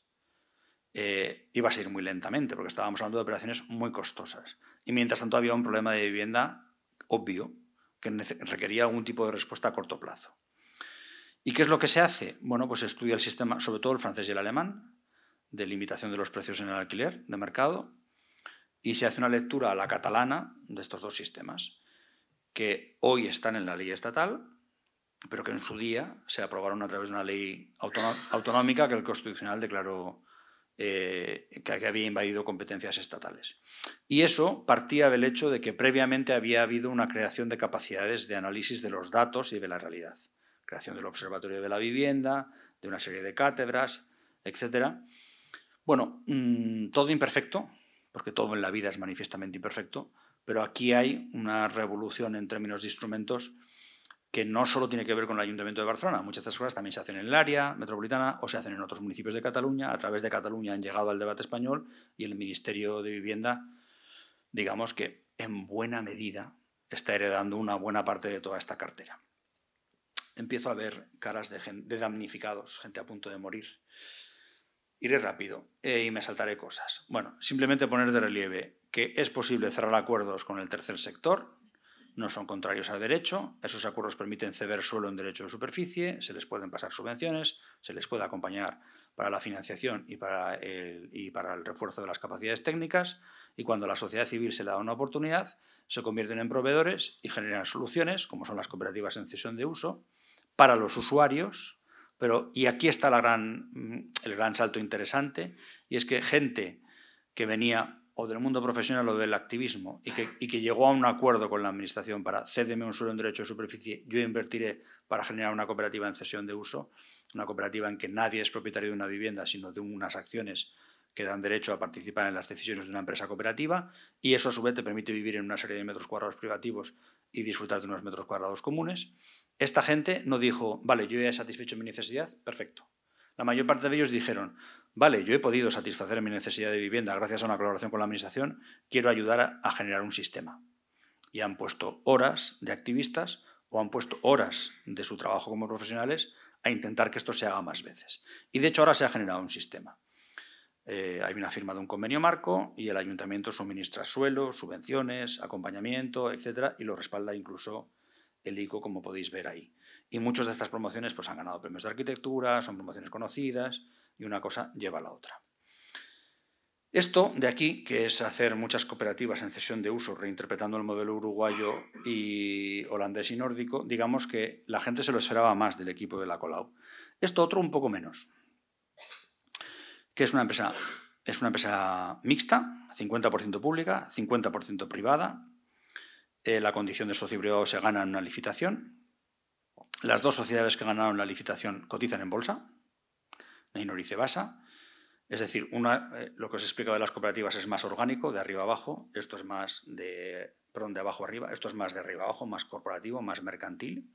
iba a ser muy lentamente, porque estábamos hablando de operaciones muy costosas. Y mientras tanto había un problema de vivienda obvio, que requería algún tipo de respuesta a corto plazo. ¿Y qué es lo que se hace? Bueno, pues se estudia el sistema, sobre todo el francés y el alemán, de limitación de los precios en el alquiler de mercado, y se hace una lectura a la catalana de estos dos sistemas, que hoy están en la ley estatal, pero que en su día se aprobaron a través de una ley autonómica que el Constitucional declaró que había invadido competencias estatales. Y eso partía del hecho de que previamente había habido una creación de capacidades de análisis de los datos y de la realidad. Creación del Observatorio de la Vivienda, de una serie de cátedras, etc. Bueno, todo imperfecto, porque todo en la vida es manifiestamente imperfecto, pero aquí hay una revolución en términos de instrumentos que no solo tiene que ver con el Ayuntamiento de Barcelona. Muchas de estas cosas también se hacen en el área metropolitana o se hacen en otros municipios de Cataluña. A través de Cataluña han llegado al debate español y el Ministerio de Vivienda, digamos que en buena medida, está heredando una buena parte de toda esta cartera. Empiezo a ver caras de damnificados, gente a punto de morir. Iré rápido y me saltaré cosas. Bueno, simplemente poner de relieve que es posible cerrar acuerdos con el tercer sector. No son contrarios al derecho, esos acuerdos permiten ceder suelo en derecho de superficie, se les pueden pasar subvenciones, se les puede acompañar para la financiación y para el refuerzo de las capacidades técnicas, y cuando la sociedad civil se le da una oportunidad, se convierten en proveedores y generan soluciones, como son las cooperativas en cesión de uso, para los usuarios, y aquí está el gran salto interesante, y es que gente que venía o del mundo profesional o del activismo y que llegó a un acuerdo con la Administración para cédeme un suelo en derecho de superficie, yo invertiré para generar una cooperativa en cesión de uso, una cooperativa en que nadie es propietario de una vivienda, sino de unas acciones que dan derecho a participar en las decisiones de una empresa cooperativa, y eso a su vez te permite vivir en una serie de metros cuadrados privativos y disfrutar de unos metros cuadrados comunes. Esta gente no dijo, vale, yo ya he satisfecho mi necesidad, perfecto. La mayor parte de ellos dijeron, vale, yo he podido satisfacer mi necesidad de vivienda gracias a una colaboración con la administración, quiero ayudar a generar un sistema. Y han puesto horas de activistas o han puesto horas de su trabajo como profesionales a intentar que esto se haga más veces. Y de hecho ahora se ha generado un sistema. Hay una firma de un convenio marco y el ayuntamiento suministra suelo, subvenciones, acompañamiento, etcétera, y lo respalda incluso el ICO, como podéis ver ahí. Y muchas de estas promociones pues, han ganado premios de arquitectura, son promociones conocidas y una cosa lleva a la otra. Esto de aquí, que es hacer muchas cooperativas en cesión de uso, reinterpretando el modelo uruguayo y holandés y nórdico, digamos que la gente se lo esperaba más del equipo de la Colau. Esto otro un poco menos, que es una empresa mixta, 50% pública, 50% privada. La condición de socio privado se gana en una licitación. Las dos sociedades que ganaron la licitación cotizan en bolsa, Neinor y Cebasa. Es decir, lo que os he explicado de las cooperativas es más orgánico, de arriba a abajo. Esto es más de abajo a arriba. Esto es más de arriba a abajo, más corporativo, más mercantil.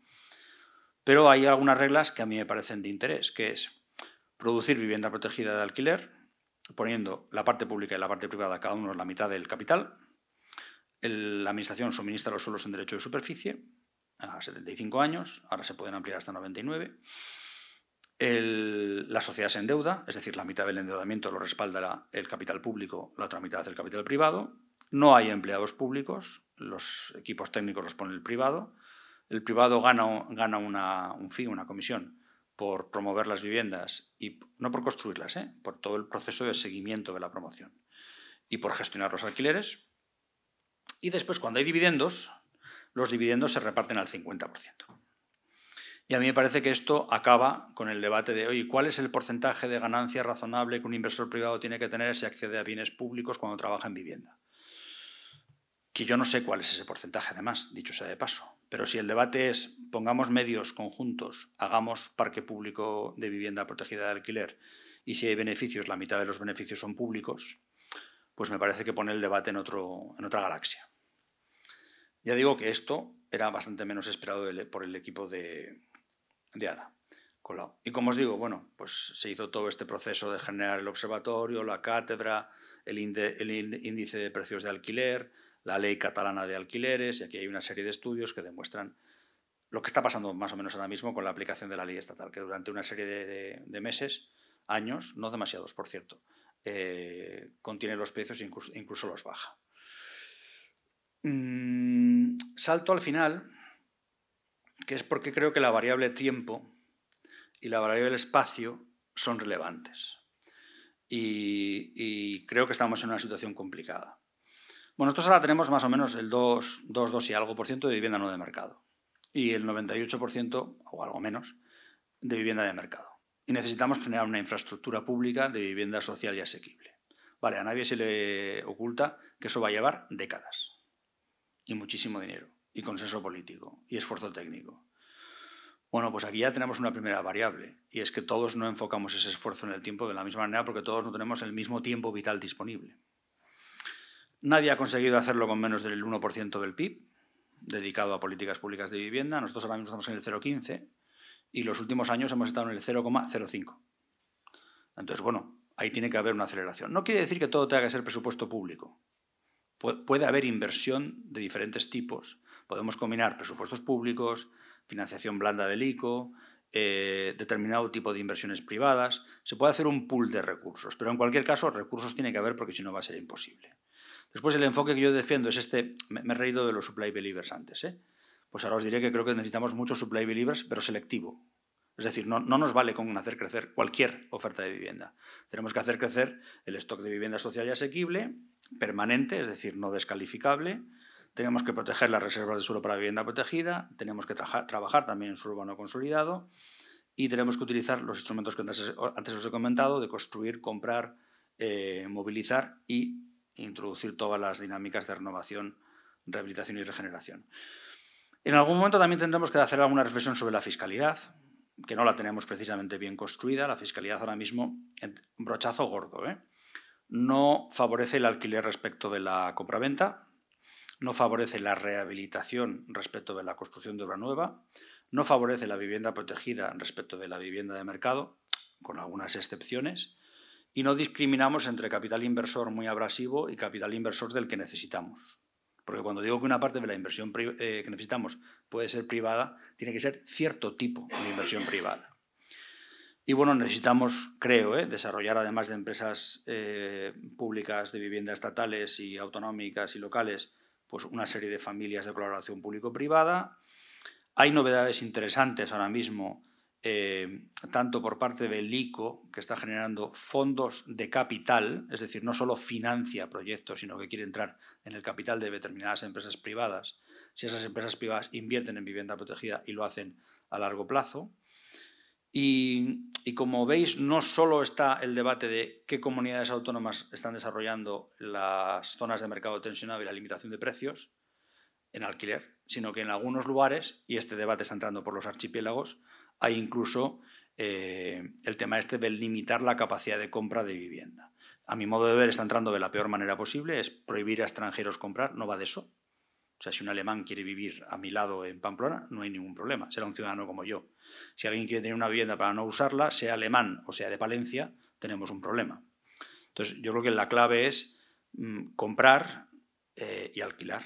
Pero hay algunas reglas que a mí me parecen de interés, que es producir vivienda protegida de alquiler, poniendo la parte pública y la parte privada cada uno la mitad del capital. La administración suministra los suelos en derecho de superficie a 75 años, ahora se pueden ampliar hasta 99. La sociedad se endeuda, es decir, la mitad del endeudamiento lo respalda el capital público, la otra mitad el capital privado. No hay empleados públicos, los equipos técnicos los pone el privado. El privado gana un fee, una comisión, por promover las viviendas, y no por construirlas, por todo el proceso de seguimiento de la promoción y por gestionar los alquileres. Y después, cuando hay dividendos, los dividendos se reparten al 50%. Y a mí me parece que esto acaba con el debate de, oye, ¿cuál es el porcentaje de ganancia razonable que un inversor privado tiene que tener si accede a bienes públicos cuando trabaja en vivienda? Que yo no sé cuál es ese porcentaje, además, dicho sea de paso. Pero si el debate es, pongamos medios conjuntos, hagamos parque público de vivienda protegida de alquiler, y si hay beneficios, la mitad de los beneficios son públicos, pues me parece que pone el debate en otra galaxia. Ya digo que esto era bastante menos esperado por el equipo de Ada Colau. Y como os digo, bueno, pues se hizo todo este proceso de generar el observatorio, la cátedra, el índice de precios de alquiler, la ley catalana de alquileres, y aquí hay una serie de estudios que demuestran lo que está pasando más o menos ahora mismo con la aplicación de la ley estatal, que durante una serie de meses, años, no demasiados por cierto, contiene los precios e incluso los baja. Salto al final, que es porque creo que la variable tiempo y la variable espacio son relevantes. Y creo que estamos en una situación complicada. Bueno, nosotros ahora tenemos más o menos el 2 y algo por ciento de vivienda no de mercado y el 98% o algo menos de vivienda de mercado. Y necesitamos generar una infraestructura pública de vivienda social y asequible. Vale, a nadie se le oculta que eso va a llevar décadas y muchísimo dinero y consenso político y esfuerzo técnico. Bueno, pues aquí ya tenemos una primera variable, y es que todos no enfocamos ese esfuerzo en el tiempo de la misma manera porque todos no tenemos el mismo tiempo vital disponible. Nadie ha conseguido hacerlo con menos del 1% del PIB dedicado a políticas públicas de vivienda. Nosotros ahora mismo estamos en el 0,15 y los últimos años hemos estado en el 0,05. Entonces, bueno, ahí tiene que haber una aceleración. No quiere decir que todo tenga que ser presupuesto público. Puede haber inversión de diferentes tipos. Podemos combinar presupuestos públicos, financiación blanda del ICO, determinado tipo de inversiones privadas. Se puede hacer un pool de recursos, pero en cualquier caso recursos tiene que haber porque si no va a ser imposible. Después el enfoque que yo defiendo es este, me he reído de los supply believers antes, pues ahora os diré que creo que necesitamos muchos supply believers, pero selectivo. Es decir, no nos vale con hacer crecer cualquier oferta de vivienda. Tenemos que hacer crecer el stock de vivienda social y asequible, permanente, es decir, no descalificable. Tenemos que proteger las reservas de suelo para vivienda protegida, tenemos que trabajar también en suelo urbano consolidado y tenemos que utilizar los instrumentos que antes os he comentado de construir, comprar, movilizar y introducir todas las dinámicas de renovación, rehabilitación y regeneración. En algún momento también tendremos que hacer alguna reflexión sobre la fiscalidad, que no la tenemos precisamente bien construida. La fiscalidad ahora mismo, un brochazo gordo, no favorece el alquiler respecto de la compraventa, no favorece la rehabilitación respecto de la construcción de obra nueva, no favorece la vivienda protegida respecto de la vivienda de mercado, con algunas excepciones, y no discriminamos entre capital inversor muy abrasivo y capital inversor del que necesitamos. Porque cuando digo que una parte de la inversión que necesitamos puede ser privada, tiene que ser cierto tipo de inversión privada. Y bueno, necesitamos, creo, desarrollar, además de empresas públicas de vivienda estatales y autonómicas y locales, pues una serie de familias de colaboración público-privada. Hay novedades interesantes ahora mismo, tanto por parte del ICO, que está generando fondos de capital, es decir, no solo financia proyectos, sino que quiere entrar en el capital de determinadas empresas privadas, si esas empresas privadas invierten en vivienda protegida y lo hacen a largo plazo. Y como veis, no solo está el debate de qué comunidades autónomas están desarrollando las zonas de mercado tensionado y la limitación de precios en alquiler, sino que en algunos lugares, y este debate está entrando por los archipiélagos, hay incluso el tema de limitar la capacidad de compra de vivienda. A mi modo de ver, está entrando de la peor manera posible, es prohibir a extranjeros comprar, no va de eso. O sea, si un alemán quiere vivir a mi lado en Pamplona, no hay ningún problema, será un ciudadano como yo. Si alguien quiere tener una vivienda para no usarla, sea alemán o sea de Palencia, tenemos un problema. Entonces, yo creo que la clave es comprar y alquilar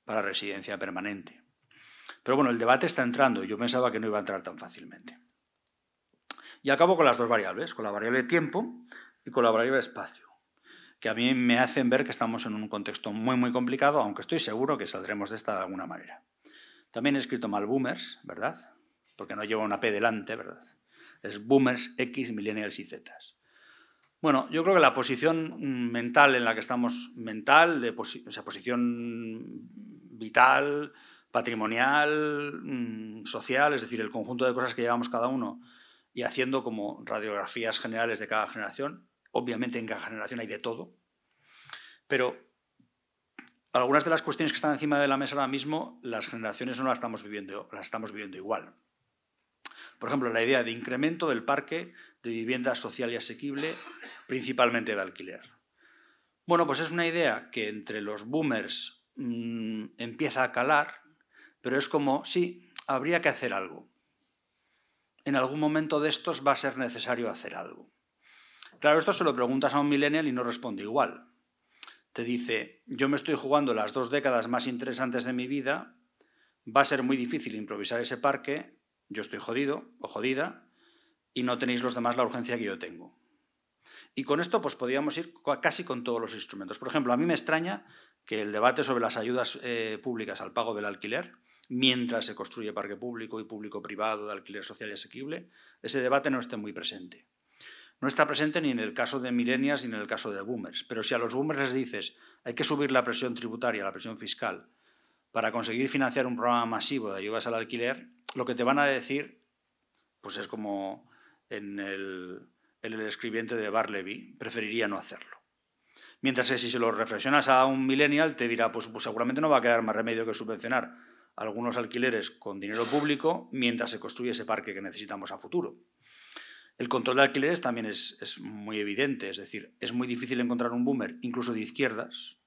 para residencia permanente. Pero bueno, el debate está entrando y yo pensaba que no iba a entrar tan fácilmente. Y acabo con las dos variables, con la variable tiempo y con la variable espacio, que a mí me hacen ver que estamos en un contexto muy complicado, aunque estoy seguro que saldremos de esta de alguna manera. También he escrito mal boomers, ¿verdad? Porque no lleva una P delante, ¿verdad? Es boomers, X, millennials y Zetas. Bueno, yo creo que la posición mental en la que estamos, posición vital, patrimonial, social, es decir, el conjunto de cosas que llevamos cada uno y haciendo como radiografías generales de cada generación. Obviamente en cada generación hay de todo, pero algunas de las cuestiones que están encima de la mesa ahora mismo, las generaciones no las estamos viviendo igual. Por ejemplo, la idea de incremento del parque de vivienda social y asequible, principalmente de alquiler. Bueno, pues es una idea que entre los boomers empieza a calar, pero es como, sí, habría que hacer algo. En algún momento de estos va a ser necesario hacer algo. Claro, esto se lo preguntas a un millennial y no responde igual. Te dice, yo me estoy jugando las 2 décadas más interesantes de mi vida, va a ser muy difícil improvisar ese parque, yo estoy jodido o jodida y no tenéis los demás la urgencia que yo tengo. Y con esto pues podríamos ir casi con todos los instrumentos. Por ejemplo, a mí me extraña que el debate sobre las ayudas públicas al pago del alquiler, mientras se construye parque público y público-privado de alquiler social y asequible, ese debate no esté muy presente. No está presente ni en el caso de millennials ni en el caso de boomers. Pero si a los boomers les dices hay que subir la presión tributaria, la presión fiscal, para conseguir financiar un programa masivo de ayudas al alquiler, lo que te van a decir pues es como en el escribiente de Barleby, preferiría no hacerlo. Mientras que si se lo reflexionas a un millennial, te dirá, pues seguramente no va a quedar más remedio que subvencionar algunos alquileres con dinero público mientras se construye ese parque que necesitamos a futuro. El control de alquileres también es muy evidente, es decir, es muy difícil encontrar un boomer, incluso de izquierdas,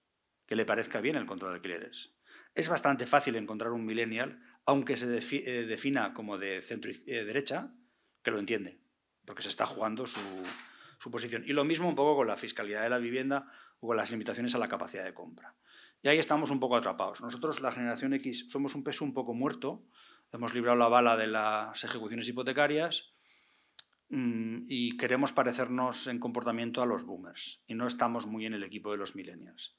que le parezca bien el control de alquileres. Es bastante fácil encontrar un millennial, aunque se defina como de centro-derecha, que lo entiende, porque se está jugando su posición. Y lo mismo un poco con la fiscalidad de la vivienda o con las limitaciones a la capacidad de compra. Y ahí estamos un poco atrapados. Nosotros, la generación X, somos un peso un poco muerto, hemos librado la bala de las ejecuciones hipotecarias y queremos parecernos en comportamiento a los boomers y no estamos muy en el equipo de los millennials.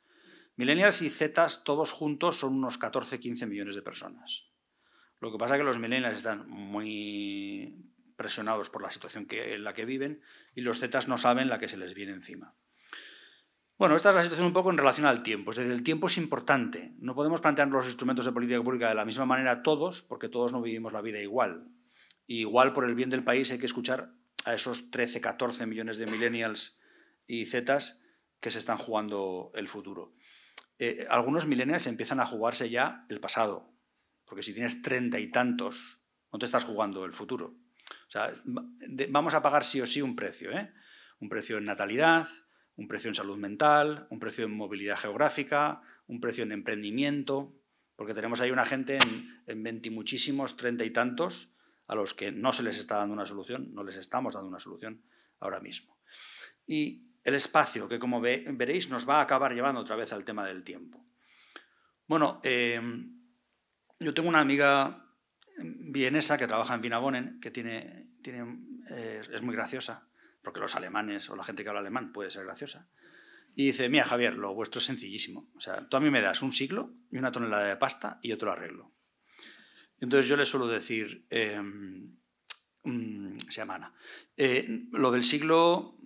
Millennials y Zetas todos juntos son unos 14-15 millones de personas. Lo que pasa es que los millennials están muy presionados por la situación en la que viven y los Zetas no saben la que se les viene encima. Bueno, esta es la situación un poco en relación al tiempo. Es decir, el tiempo es importante. No podemos plantear los instrumentos de política pública de la misma manera todos, porque todos no vivimos la vida igual. Y igual, por el bien del país, hay que escuchar a esos 13-14 millones de millennials y Zetas que se están jugando el futuro. Algunos millennials empiezan a jugarse ya el pasado, porque si tienes 30 y tantos, no te estás jugando el futuro. O sea, vamos a pagar sí o sí un precio, un precio en natalidad, un precio en salud mental, un precio en movilidad geográfica, un precio en emprendimiento, porque tenemos ahí una gente en 20 y muchísimos, 30 y tantos, a los que no se les está dando una solución, no les estamos dando una solución ahora mismo. y el espacio, que como veréis nos va a acabar llevando otra vez al tema del tiempo. Bueno, yo tengo una amiga vienesa que trabaja en Wiener Wohnen, que es muy graciosa, porque los alemanes o la gente que habla alemán puede ser graciosa. Y dice, mira Javier, lo vuestro es sencillísimo. O sea, tú a mí me das un siglo y una tonelada de pasta y yo te lo arreglo. Entonces yo le suelo decir, se llama Ana, lo del siglo,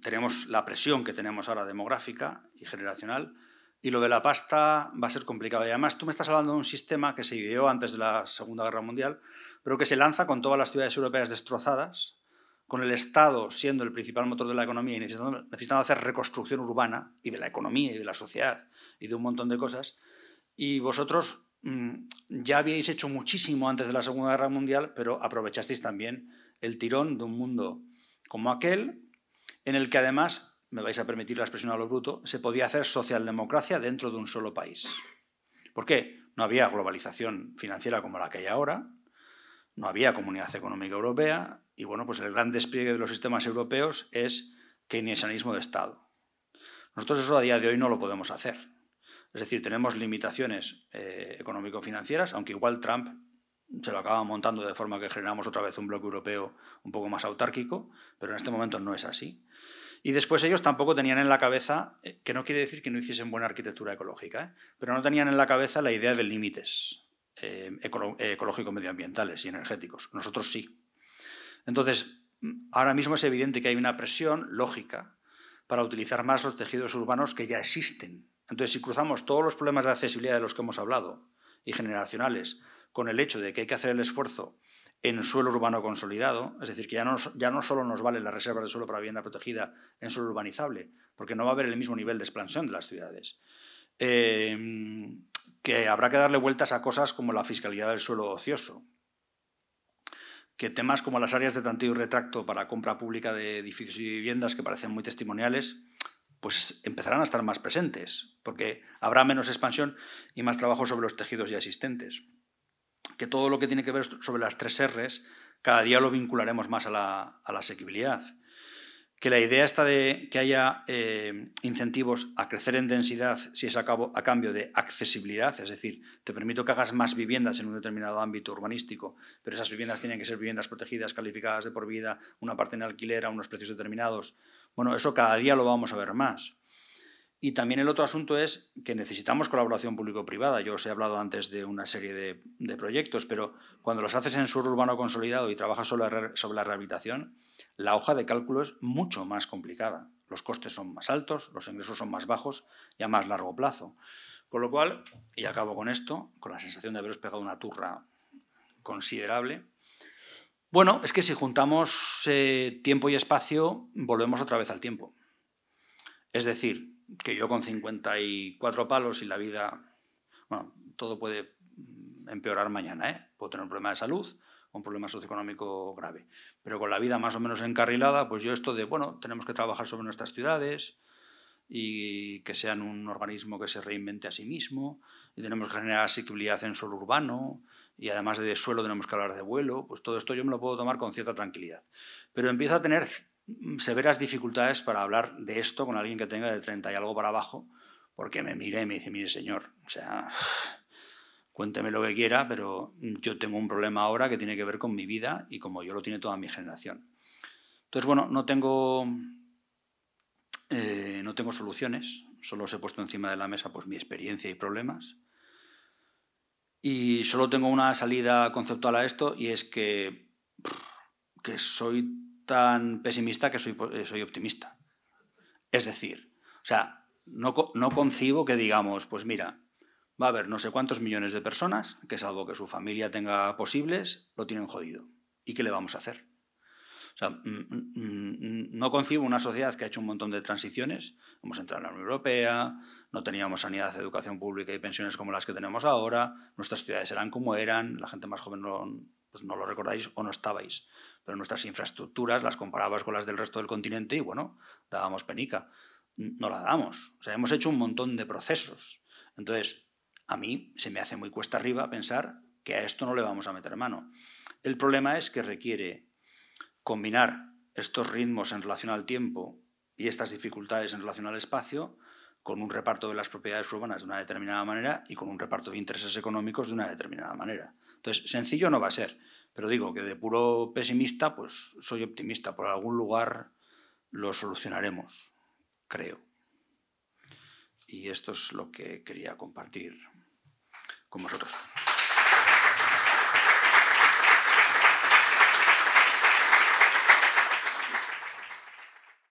tenemos la presión que tenemos ahora demográfica y generacional, y lo de la pasta va a ser complicado. Y además tú me estás hablando de un sistema que se ideó antes de la Segunda Guerra Mundial, pero que se lanza con todas las ciudades europeas destrozadas, con el Estado siendo el principal motor de la economía y necesitando hacer reconstrucción urbana y de la economía y de la sociedad y de un montón de cosas. Y vosotros ya habíais hecho muchísimo antes de la Segunda Guerra Mundial, pero aprovechasteis también el tirón de un mundo como aquel, en el que además, me vais a permitir la expresión a lo bruto, se podía hacer socialdemocracia dentro de un solo país. ¿Por qué? No había globalización financiera como la que hay ahora, no había Comunidad Económica Europea, y bueno, pues el gran despliegue de los sistemas europeos es keynesianismo de Estado. Nosotros eso a día de hoy no lo podemos hacer. Es decir, tenemos limitaciones económico-financieras, aunque igual Trump se lo acaba montando de forma que generamos otra vez un bloque europeo un poco más autárquico, pero en este momento no es así. Y después ellos tampoco tenían en la cabeza, que no quiere decir que no hiciesen buena arquitectura ecológica, pero no tenían en la cabeza la idea de límites ecológico-medioambientales y energéticos. Nosotros sí. Entonces, ahora mismo es evidente que hay una presión lógica para utilizar más los tejidos urbanos que ya existen. Entonces, si cruzamos todos los problemas de accesibilidad de los que hemos hablado y generacionales con el hecho de que hay que hacer el esfuerzo en suelo urbano consolidado, es decir, que ya no solo nos vale la reserva de suelo para vivienda protegida en suelo urbanizable, porque no va a haber el mismo nivel de expansión de las ciudades, que habrá que darle vueltas a cosas como la fiscalidad del suelo ocioso, que temas como las áreas de tanteo y retracto para compra pública de edificios y viviendas, que parecen muy testimoniales, pues empezarán a estar más presentes, porque habrá menos expansión y más trabajo sobre los tejidos ya existentes. Que todo lo que tiene que ver sobre las 3 Rs, cada día lo vincularemos más a la asequibilidad. Que la idea está de que haya incentivos a crecer en densidad si es a cambio de accesibilidad, es decir, te permito que hagas más viviendas en un determinado ámbito urbanístico, pero esas viviendas tienen que ser viviendas protegidas, calificadas de por vida, una parte en alquiler a unos precios determinados. Bueno, eso cada día lo vamos a ver más. Y también el otro asunto es que necesitamos colaboración público-privada. Yo os he hablado antes de una serie de proyectos, pero cuando los haces en suelo urbano consolidado y trabajas sobre la rehabilitación, la hoja de cálculo es mucho más complicada. Los costes son más altos, los ingresos son más bajos y a más largo plazo. Con lo cual, y acabo con esto, con la sensación de haberos pegado una turra considerable, bueno, es que si juntamos tiempo y espacio, volvemos otra vez al tiempo. Es decir, que yo con 54 palos y la vida, bueno, todo puede empeorar mañana, puedo tener un problema de salud o un problema socioeconómico grave, pero con la vida más o menos encarrilada, pues yo esto de, bueno, tenemos que trabajar sobre nuestras ciudades y que sean un organismo que se reinvente a sí mismo, y tenemos que generar asequibilidad en suelo urbano, y además de suelo tenemos que hablar de vuelo, pues todo esto yo me lo puedo tomar con cierta tranquilidad. Pero empiezo a tener severas dificultades para hablar de esto con alguien que tenga de 30 y algo para abajo, porque me mira y me dice, mire señor, o sea, cuénteme lo que quiera, pero yo tengo un problema ahora que tiene que ver con mi vida y como yo lo tiene toda mi generación. Entonces, bueno, no tengo soluciones, solo os he puesto encima de la mesa pues mi experiencia y problemas. Y solo tengo una salida conceptual a esto, y es que soy tan pesimista que soy optimista. Es decir, o sea, no concibo que digamos, pues mira, va a haber no sé cuántos millones de personas que, salvo que su familia tenga posibles, lo tienen jodido. ¿Y qué le vamos a hacer? O sea, no concibo una sociedad que ha hecho un montón de transiciones. Hemos entrado en la Unión Europea, no teníamos sanidad, educación pública y pensiones como las que tenemos ahora, nuestras ciudades eran como eran, la gente más joven pues no lo recordáis o no estabais, pero nuestras infraestructuras las comparabas con las del resto del continente y, bueno, dábamos penica. No la damos. O sea, hemos hecho un montón de procesos. Entonces, a mí se me hace muy cuesta arriba pensar que a esto no le vamos a meter mano. El problema es que requiere combinar estos ritmos en relación al tiempo y estas dificultades en relación al espacio, con un reparto de las propiedades urbanas de una determinada manera y con un reparto de intereses económicos de una determinada manera. Entonces, sencillo no va a ser, pero digo que de puro pesimista, pues soy optimista. Por algún lugar lo solucionaremos, creo. Y esto es lo que quería compartir con vosotros.